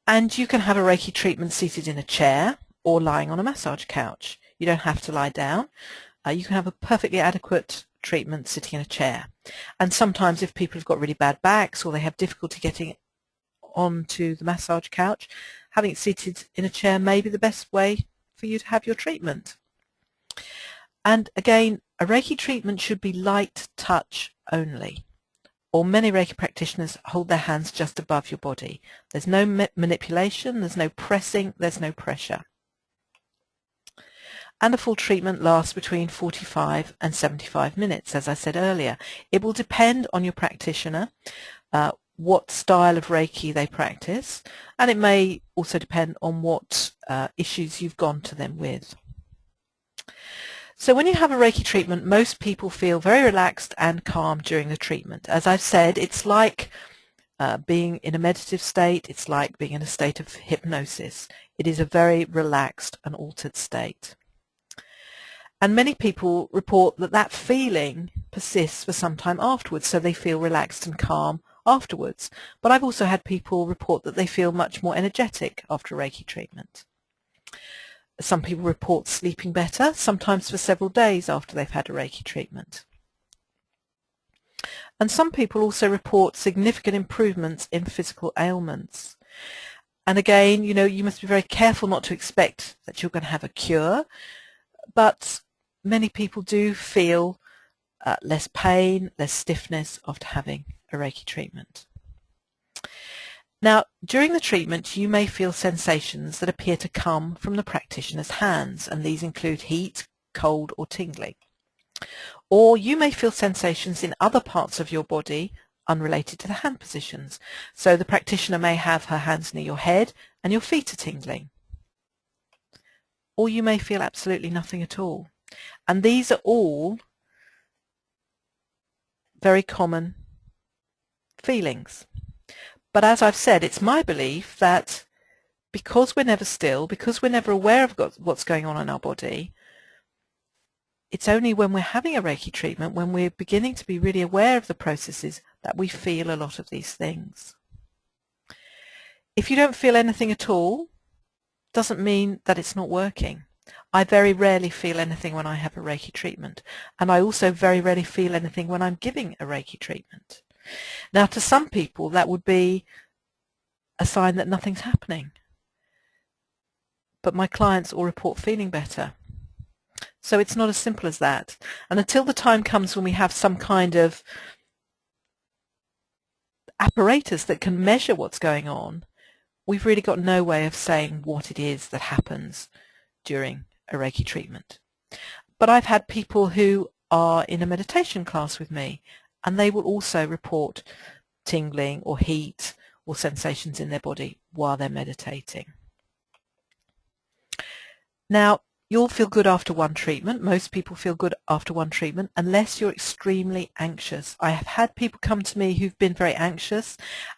And you can have a Reiki treatment seated in a chair or lying on a massage couch. You don't have to lie down. You can have a perfectly adequate treatment sitting in a chair. And sometimes if people have got really bad backs or they have difficulty getting onto the massage couch, having it seated in a chair may be the best way for you to have your treatment. And again, a Reiki treatment should be light touch only. Or many Reiki practitioners hold their hands just above your body. There's no manipulation, there's no pressing, there's no pressure. And a full treatment lasts between 45 and 75 minutes, as I said earlier. It will depend on your practitioner, what style of Reiki they practice, and it may also depend on what issues you've gone to them with. So when you have a Reiki treatment, most people feel very relaxed and calm during the treatment. As I've said, it's like being in a meditative state. It's like being in a state of hypnosis. It is a very relaxed and altered state. And many people report that that feeling persists for some time afterwards, so they feel relaxed and calm afterwards. But I've also had people report that they feel much more energetic after a Reiki treatment. Some people report sleeping better, sometimes for several days after they've had a Reiki treatment. And some people also report significant improvements in physical ailments. And again, you know, you must be very careful not to expect that you're going to have a cure, but many people do feel less pain, less stiffness after having a Reiki treatment. Now, during the treatment, you may feel sensations that appear to come from the practitioner's hands, and these include heat, cold, or tingling. Or you may feel sensations in other parts of your body unrelated to the hand positions. So the practitioner may have her hands near your head and your feet are tingling. Or you may feel absolutely nothing at all. And these are all very common feelings. But as I've said, it's my belief that because we're never still, because we're never aware of what's going on in our body, it's only when we're having a Reiki treatment, when we're beginning to be really aware of the processes, that we feel a lot of these things. If you don't feel anything at all, doesn't mean that it's not working. I very rarely feel anything when I have a Reiki treatment, and I also very rarely feel anything when I'm giving a Reiki treatment. Now, to some people, that would be a sign that nothing's happening. But my clients all report feeling better. So it's not as simple as that. And until the time comes when we have some kind of apparatus that can measure what's going on, we've really got no way of saying what it is that happens during a Reiki treatment. But I've had people who are in a meditation class with me, and they will also report tingling or heat or sensations in their body while they're meditating. Now, You'll feel good after one treatment. Most people feel good after one treatment unless you're extremely anxious. I have had people come to me who've been very anxious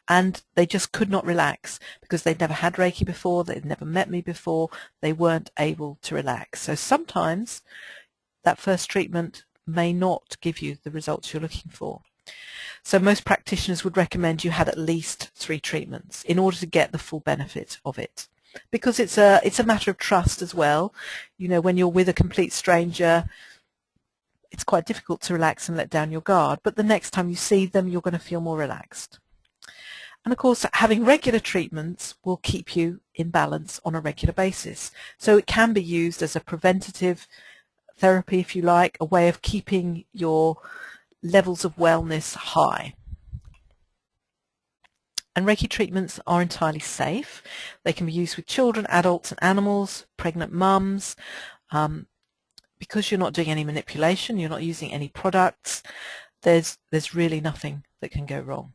and they just could not relax because they'd never had Reiki before, they'd never met me before, they weren't able to relax. So sometimes that first treatment may not give you the results you're looking for. So most practitioners would recommend you had at least 3 treatments in order to get the full benefit of it. Because it's a matter of trust as well. You know, when you're with a complete stranger, it's quite difficult to relax and let down your guard, but the next time you see them, you're going to feel more relaxed. And of course, having regular treatments will keep you in balance on a regular basis. So it can be used as a preventative therapy, if you like, a way of keeping your levels of wellness high. And Reiki treatments are entirely safe. They can be used with children, adults and animals, pregnant mums. Because you're not doing any manipulation, you're not using any products, there's really nothing that can go wrong.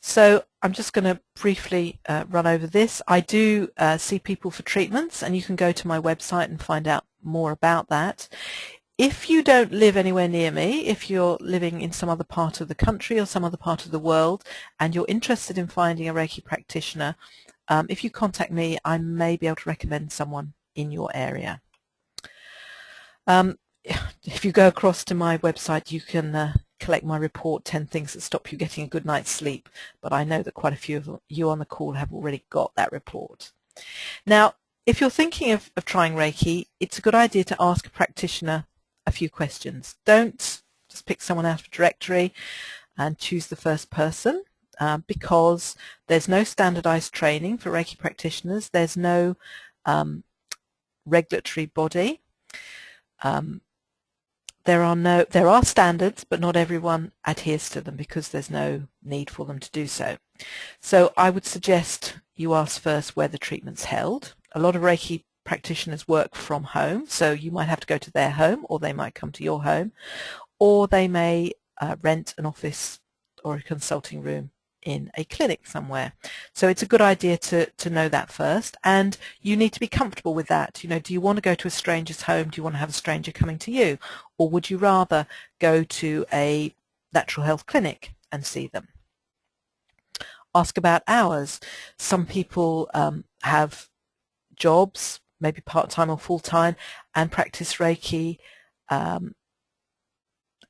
So I'm just going to briefly run over this. I do see people for treatments, and you can go to my website and find out more about that. If you don't live anywhere near me, if you're living in some other part of the country or some other part of the world and you're interested in finding a Reiki practitioner, if you contact me, I may be able to recommend someone in your area. If you go across to my website, you can collect my report, 10 Things That Stop You Getting a Good Night's Sleep, but I know that quite a few of you on the call have already got that report. Now, if you're thinking of trying Reiki, it's a good idea to ask a practitioner a few questions. Don't just pick someone out of a directory and choose the first person, because there's no standardized training for Reiki practitioners. There's no regulatory body. There are standards, but not everyone adheres to them because there's no need for them to do so. So I would suggest you ask first where the treatment's held. A lot of Reiki practitioners work from home, so you might have to go to their home, or they might come to your home, or they may rent an office or a consulting room in a clinic somewhere. So it's a good idea to know that first, and you need to be comfortable with that. You know, do you want to go to a stranger's home? Do you want to have a stranger coming to you? Or would you rather go to a natural health clinic and see them? Ask about hours. Some people have jobs, maybe part-time or full-time, and practice Reiki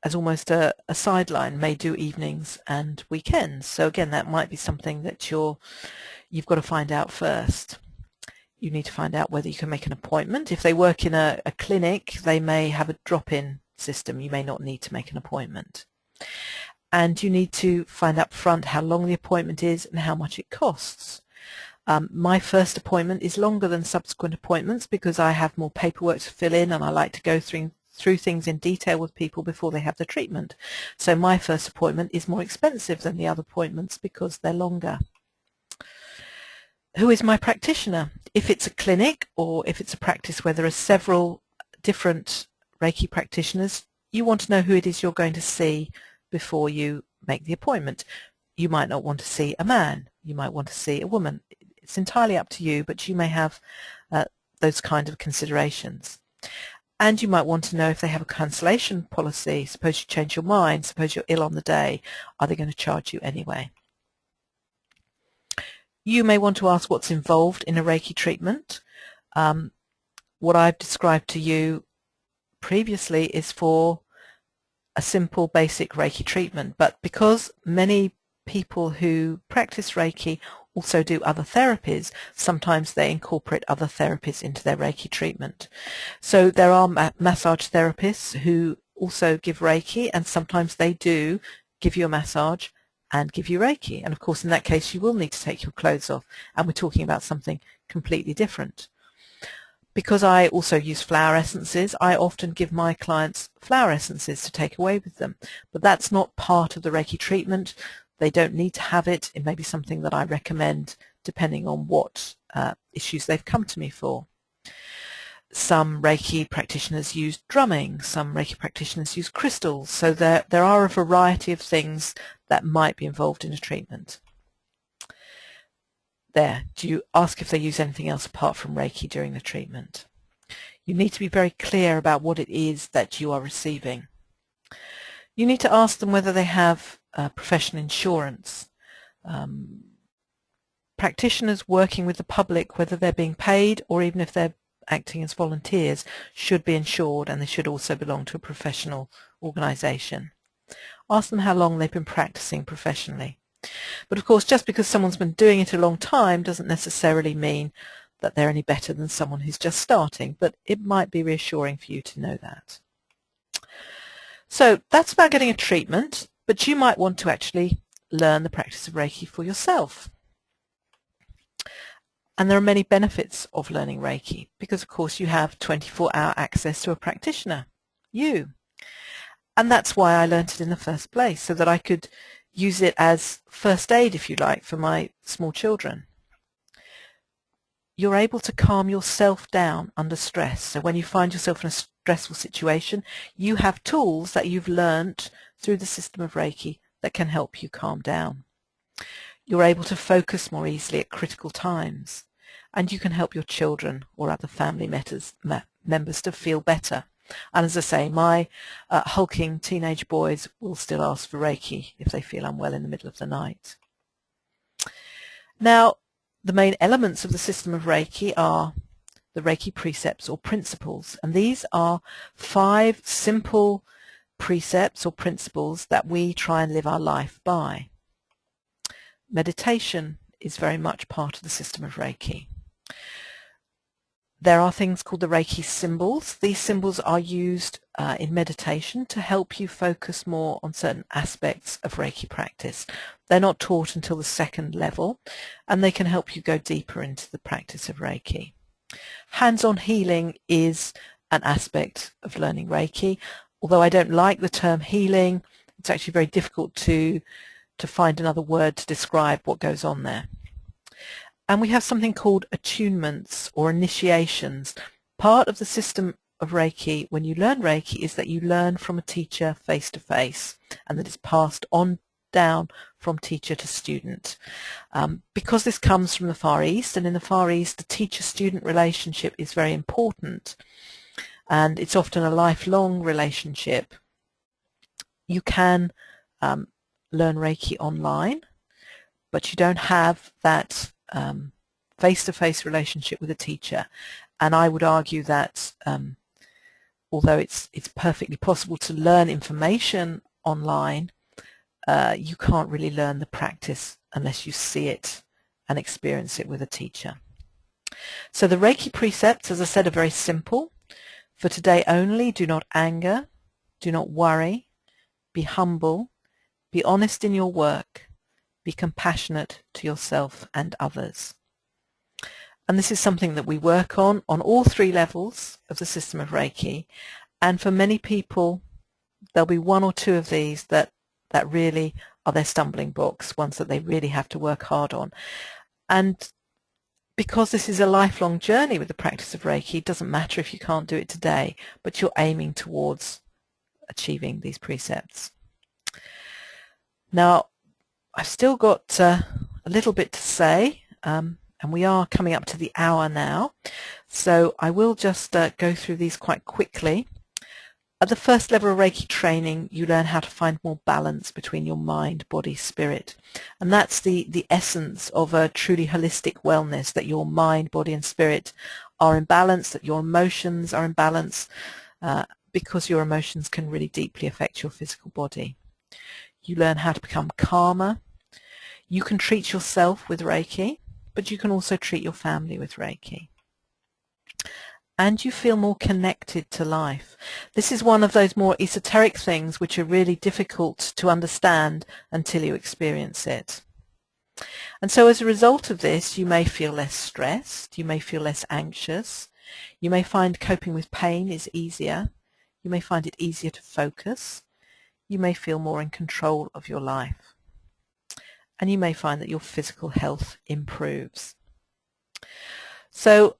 as almost a sideline, may do evenings and weekends. So again, that might be something that you've got to find out first. You need to find out whether you can make an appointment. If they work in a clinic, they may have a drop-in system. You may not need to make an appointment. And you need to find out front how long the appointment is and how much it costs. My first appointment is longer than subsequent appointments because I have more paperwork to fill in, and I like to go through things in detail with people before they have the treatment. So my first appointment is more expensive than the other appointments because they're longer. Who is my practitioner? If it's a clinic or if it's a practice where there are several different Reiki practitioners, you want to know who it is you're going to see before you make the appointment. You might not want to see a man. You might want to see a woman. It's entirely up to you, but you may have those kind of considerations. And you might want to know if they have a cancellation policy. Suppose you change your mind, suppose you're ill on the day, are they going to charge you anyway? You may want to ask what's involved in a Reiki treatment. What I've described to you previously is for a simple basic Reiki treatment, but because many people who practice Reiki also do other therapies, sometimes they incorporate other therapies into their Reiki treatment. So there are massage therapists who also give Reiki, and sometimes they do give you a massage and give you Reiki. And of course, in that case, you will need to take your clothes off, and we're talking about something completely different. Because I also use flower essences, I often give my clients flower essences to take away with them. But that's not part of the Reiki treatment. They don't need to have it. It may be something that I recommend depending on what issues they've come to me for. Some Reiki practitioners use drumming. Some Reiki practitioners use crystals. So there are a variety of things that might be involved in a treatment. There, do you ask if they use anything else apart from Reiki during the treatment? You need to be very clear about what it is that you are receiving. You need to ask them whether they have professional insurance. Practitioners working with the public, whether they're being paid or even if they're acting as volunteers, should be insured, and they should also belong to a professional organisation. Ask them how long they've been practicing professionally. But of course, just because someone's been doing it a long time doesn't necessarily mean that they're any better than someone who's just starting, but it might be reassuring for you to know that. So that's about getting a treatment, but you might want to actually learn the practice of Reiki for yourself. And there are many benefits of learning Reiki because, of course, you have 24-hour access to a practitioner, you. And that's why I learnt it in the first place, so that I could use it as first aid, if you like, for my small children. You're able to calm yourself down under stress. So when you find yourself in a stressful situation, you have tools that you've learnt through the system of Reiki that can help you calm down. You're able to focus more easily at critical times, and you can help your children or other family members to feel better. And as I say, my hulking teenage boys will still ask for Reiki if they feel unwell in the middle of the night. Now, the main elements of the system of Reiki are the Reiki precepts or principles, and these are 5 simple precepts or principles that we try and live our life by. Meditation is very much part of the system of Reiki. There are things called the Reiki symbols. These symbols are used in meditation to help you focus more on certain aspects of Reiki practice. They're not taught until the 2nd level, and they can help you go deeper into the practice of Reiki. Hands-on healing is an aspect of learning Reiki. Although I don't like the term healing, it's actually very difficult to find another word to describe what goes on there. And we have something called attunements or initiations. Part of the system of Reiki, when you learn Reiki, is that you learn from a teacher face to face, and that it's passed on down from teacher to student. Because this comes from the Far East, and in the Far East the teacher-student relationship is very important, and it's often a lifelong relationship. You can learn Reiki online, but you don't have that face-to-face relationship with a teacher. And I would argue that although it's perfectly possible to learn information online, you can't really learn the practice unless you see it and experience it with a teacher. So the Reiki precepts, as I said, are very simple. For today only, do not anger, do not worry, be humble, be honest in your work, be compassionate to yourself and others. And this is something that we work on all 3 levels of the system of Reiki. And for many people, there'll be 1 or 2 of these that really are their stumbling blocks, ones that they really have to work hard on. And because this is a lifelong journey with the practice of Reiki, it doesn't matter if you can't do it today, but you're aiming towards achieving these precepts. Now, I've still got a little bit to say, and we are coming up to the hour now, so I will just go through these quite quickly. At the first level of Reiki training, you learn how to find more balance between your mind, body, spirit, and that's the essence of a truly holistic wellness, that your mind, body and spirit are in balance, that your emotions are in balance, because your emotions can really deeply affect your physical body. You learn how to become calmer. You can treat yourself with Reiki, but you can also treat your family with Reiki. And you feel more connected to life. This is one of those more esoteric things which are really difficult to understand until you experience it. And so as a result of this, you may feel less stressed, you may feel less anxious, you may find coping with pain is easier, you may find it easier to focus, you may feel more in control of your life, and you may find that your physical health improves. So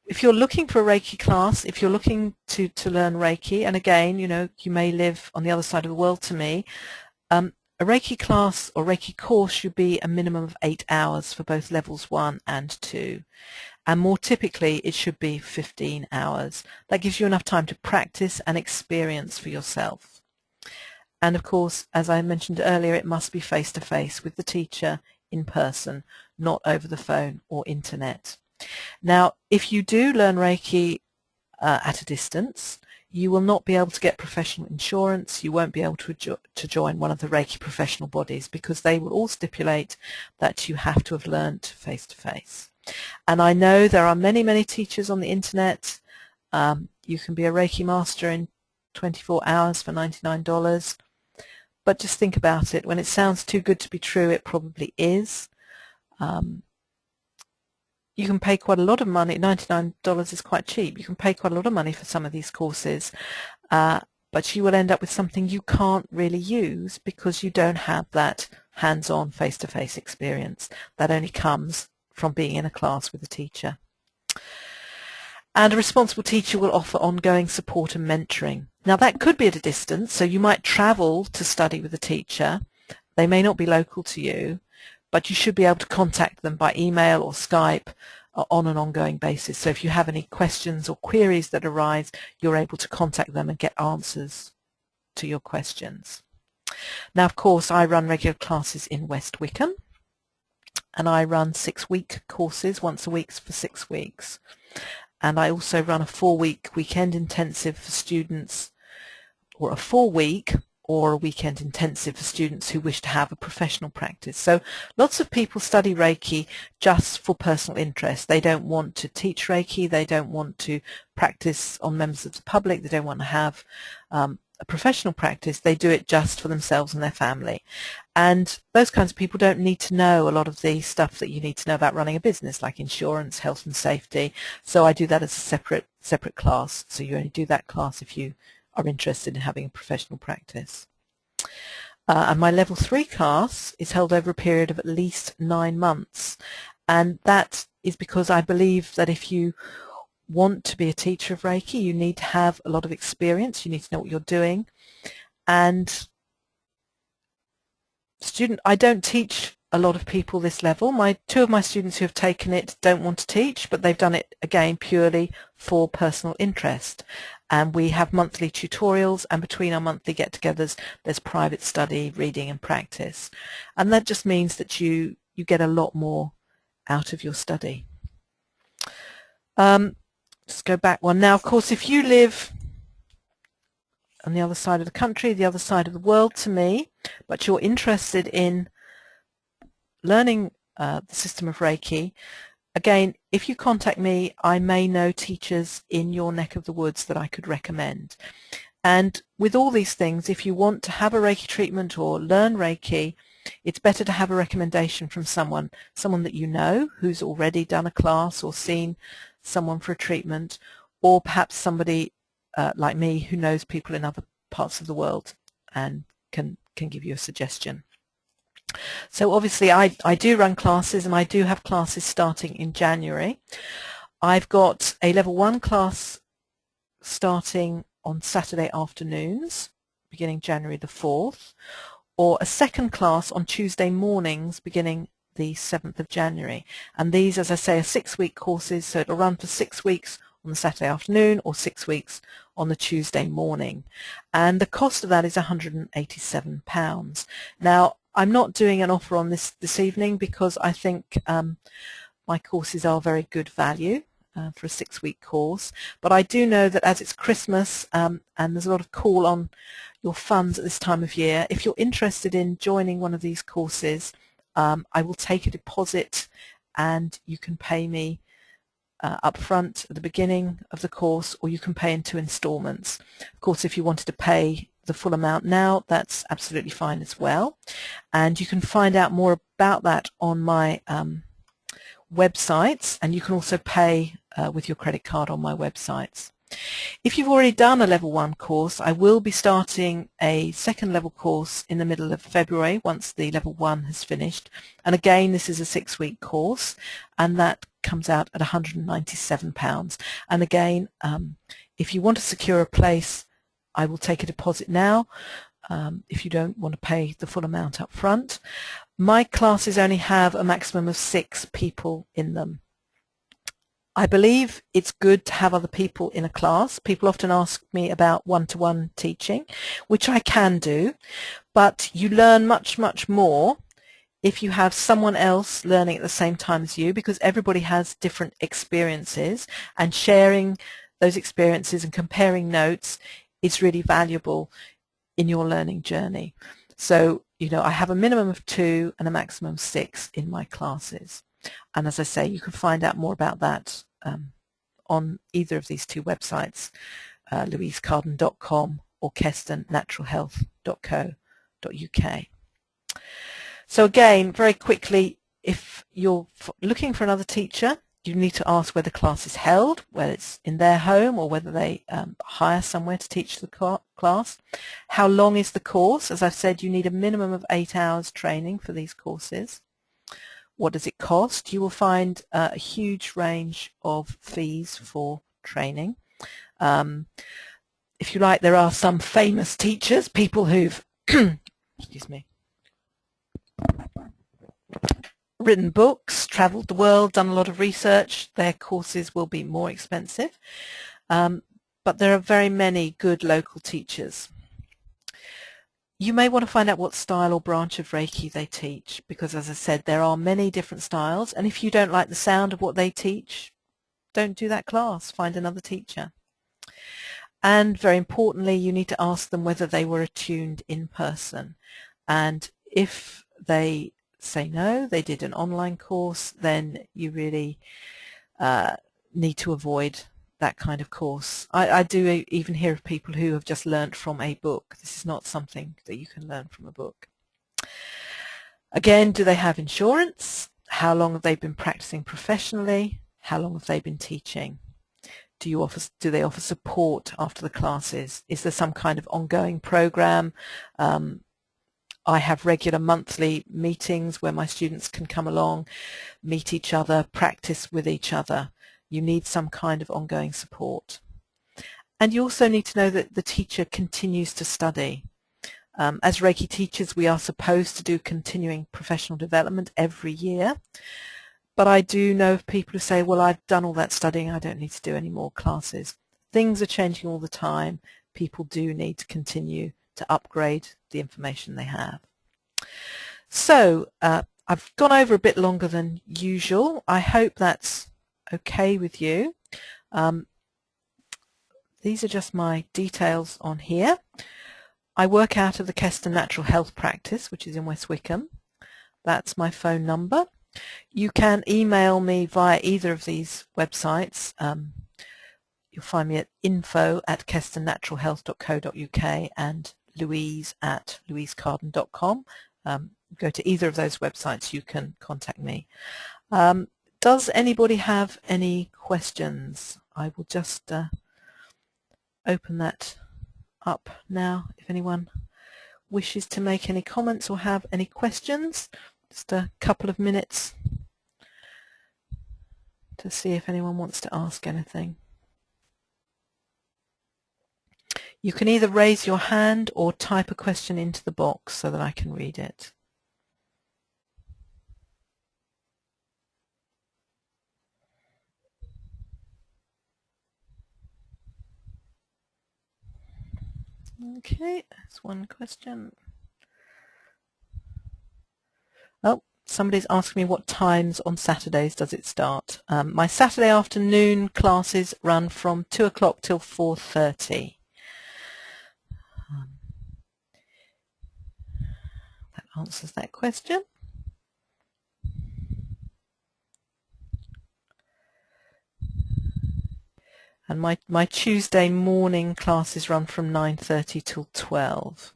if you're looking for a Reiki class, if you're looking to learn Reiki, and again, you know, you may live on the other side of the world to me, A Reiki class or Reiki course should be a minimum of 8 hours for both levels 1 and 2. And more typically, it should be 15 hours. That gives you enough time to practice and experience for yourself. And of course, as I mentioned earlier, it must be face-to-face with the teacher in person, not over the phone or internet. Now, if you do learn Reiki at a distance, you will not be able to get professional insurance. You won't be able to join one of the Reiki professional bodies because they will all stipulate that you have to have learned face-to-face. And I know there are many, many teachers on the internet. You can be a Reiki master in 24 hours for $99. But just think about it. When it sounds too good to be true, it probably is. You can pay quite a lot of money. $99 is quite cheap. You can pay quite a lot of money for some of these courses, but you will end up with something you can't really use because you don't have that hands-on face-to-face experience. That only comes from being in a class with a teacher. And a responsible teacher will offer ongoing support and mentoring. Now that could be at a distance, so you might travel to study with a teacher. They may not be local to you, but you should be able to contact them by email or Skype on an ongoing basis. So if you have any questions or queries that arise, you're able to contact them and get answers to your questions. Now, of course, I run regular classes in West Wickham, and I run 6-week courses, once a week for 6 weeks. And I also run a 4-week weekend intensive for students, or a 4-week or a weekend intensive for students who wish to have a professional practice. So lots of people study Reiki just for personal interest. They don't want to teach Reiki, they don't want to practice on members of the public, they don't want to have a professional practice, they do it just for themselves and their family. And those kinds of people don't need to know a lot of the stuff that you need to know about running a business, like insurance, health and safety. So I do that as a separate class. So you only do that class if you are interested in having a professional practice. And my level 3 class is held over a period of at least 9 months. And that is because I believe that if you want to be a teacher of Reiki, you need to have a lot of experience, you need to know what you're doing. And I don't teach a lot of people this level. Two of my students who have taken it don't want to teach, but they've done it again purely for personal interest. And we have monthly tutorials, and between our monthly get-togethers there's private study, reading and practice. And that just means that you get a lot more out of your study. Just go back one. Now, of course, if you live on the other side of the country, the other side of the world to me, but you're interested in learning the system of Reiki, again, if you contact me, I may know teachers in your neck of the woods that I could recommend. And with all these things, if you want to have a Reiki treatment or learn Reiki, it's better to have a recommendation from someone that you know who's already done a class or seen someone for a treatment, or perhaps somebody like me who knows people in other parts of the world and can give you a suggestion. So obviously I do run classes, and I do have classes starting in January. I've got a level 1 class starting on Saturday afternoons, beginning January the 4th, or a second class on Tuesday mornings beginning the 7th of January. And these, as I say, are 6-week courses, so it'll run for 6 weeks on the Saturday afternoon or 6 weeks on the Tuesday morning. And the cost of that is £187. Now, I'm not doing an offer on this evening because I think my courses are very good value for a 6-week course. But I do know that as it's Christmas and there's a lot of call on your funds at this time of year, if you're interested in joining one of these courses, I will take a deposit and you can pay me up front at the beginning of the course, or you can pay in 2 installments. Of course, if you wanted to pay the full amount now, that's absolutely fine as well. And you can find out more about that on my websites, and you can also pay with your credit card on my websites. If you've already done a level 1 course, I will be starting a second level course in the middle of February once the level 1 has finished. And again, this is a 6-week course, and that comes out at £197. And again, if you want to secure a place, I will take a deposit now, if you don't want to pay the full amount up front. My classes only have a maximum of 6 people in them. I believe it's good to have other people in a class. People often ask me about one-to-one teaching, which I can do, but you learn much, much more if you have someone else learning at the same time as you, because everybody has different experiences, and sharing those experiences and comparing notes is really valuable in your learning journey. So, I have a minimum of 2 and a maximum of 6 in my classes. And as I say, you can find out more about that on either of these 2 websites, louisecarden.com or kestonnaturalhealth.co.uk. So again, very quickly, if you're looking for another teacher, you need to ask where the class is held, whether it's in their home or whether they hire somewhere to teach the class. How long is the course? As I've said, you need a minimum of 8 hours training for these courses. What does it cost? You will find a huge range of fees for training. If you like, there are some famous teachers, people who've excuse me, written books, travelled the world, done a lot of research. Their courses will be more expensive, but there are very many good local teachers. You may want to find out what style or branch of Reiki they teach, because as I said, there are many different styles, and if you don't like the sound of what they teach, don't do that class, find another teacher. And very importantly, you need to ask them whether they were attuned in person, and if they say no, they did an online course, then you really need to avoid that kind of course. I do even hear of people who have just learnt from a book. This is not something that you can learn from a book. Again, do they have insurance? How long have they been practicing professionally? How long have they been teaching? Do they offer support after the classes? Is there some kind of ongoing program? I have regular monthly meetings where my students can come along, meet each other, practice with each other. You need some kind of ongoing support. And you also need to know that the teacher continues to study. As Reiki teachers, we are supposed to do continuing professional development every year. But I do know of people who say, well, I've done all that studying, I don't need to do any more classes. Things are changing all the time. People do need to continue to upgrade the information they have. So I've gone over a bit longer than usual. I hope that's okay with you. These are just my details on here. I work out of the Keston Natural Health Practice, which is in West Wickham. That's my phone number. You can email me via either of these websites. You'll find me at info@kestonnaturalhealth.co.uk and louise@louisecarden.com. Go to either of those websites, you can contact me. Does anybody have any questions? I will just open that up now if anyone wishes to make any comments or have any questions. Just a couple of minutes to see if anyone wants to ask anything. You can either raise your hand or type a question into the box so that I can read it. Okay, that's one question. Oh, somebody's asking me what times on Saturdays does it start. My Saturday afternoon classes run from 2 o'clock till 4:30. That answers that question. And my Tuesday morning classes run from 9:30 till 12.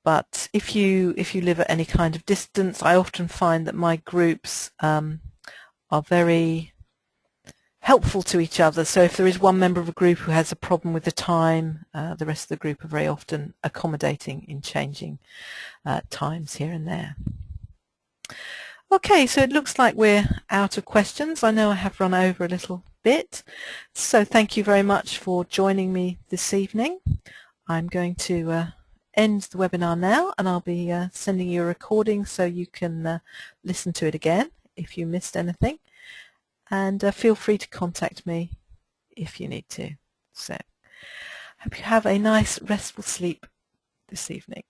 But if you live at any kind of distance, I often find that my groups are very helpful to each other. So if there is one member of a group who has a problem with the time, the rest of the group are very often accommodating in changing times here and there. Okay, so it looks like we're out of questions. I know I have run over a little bit, so thank you very much for joining me this evening. I'm going to end the webinar now, and I'll be sending you a recording so you can listen to it again if you missed anything, and feel free to contact me if you need to. So, hope you have a nice restful sleep this evening.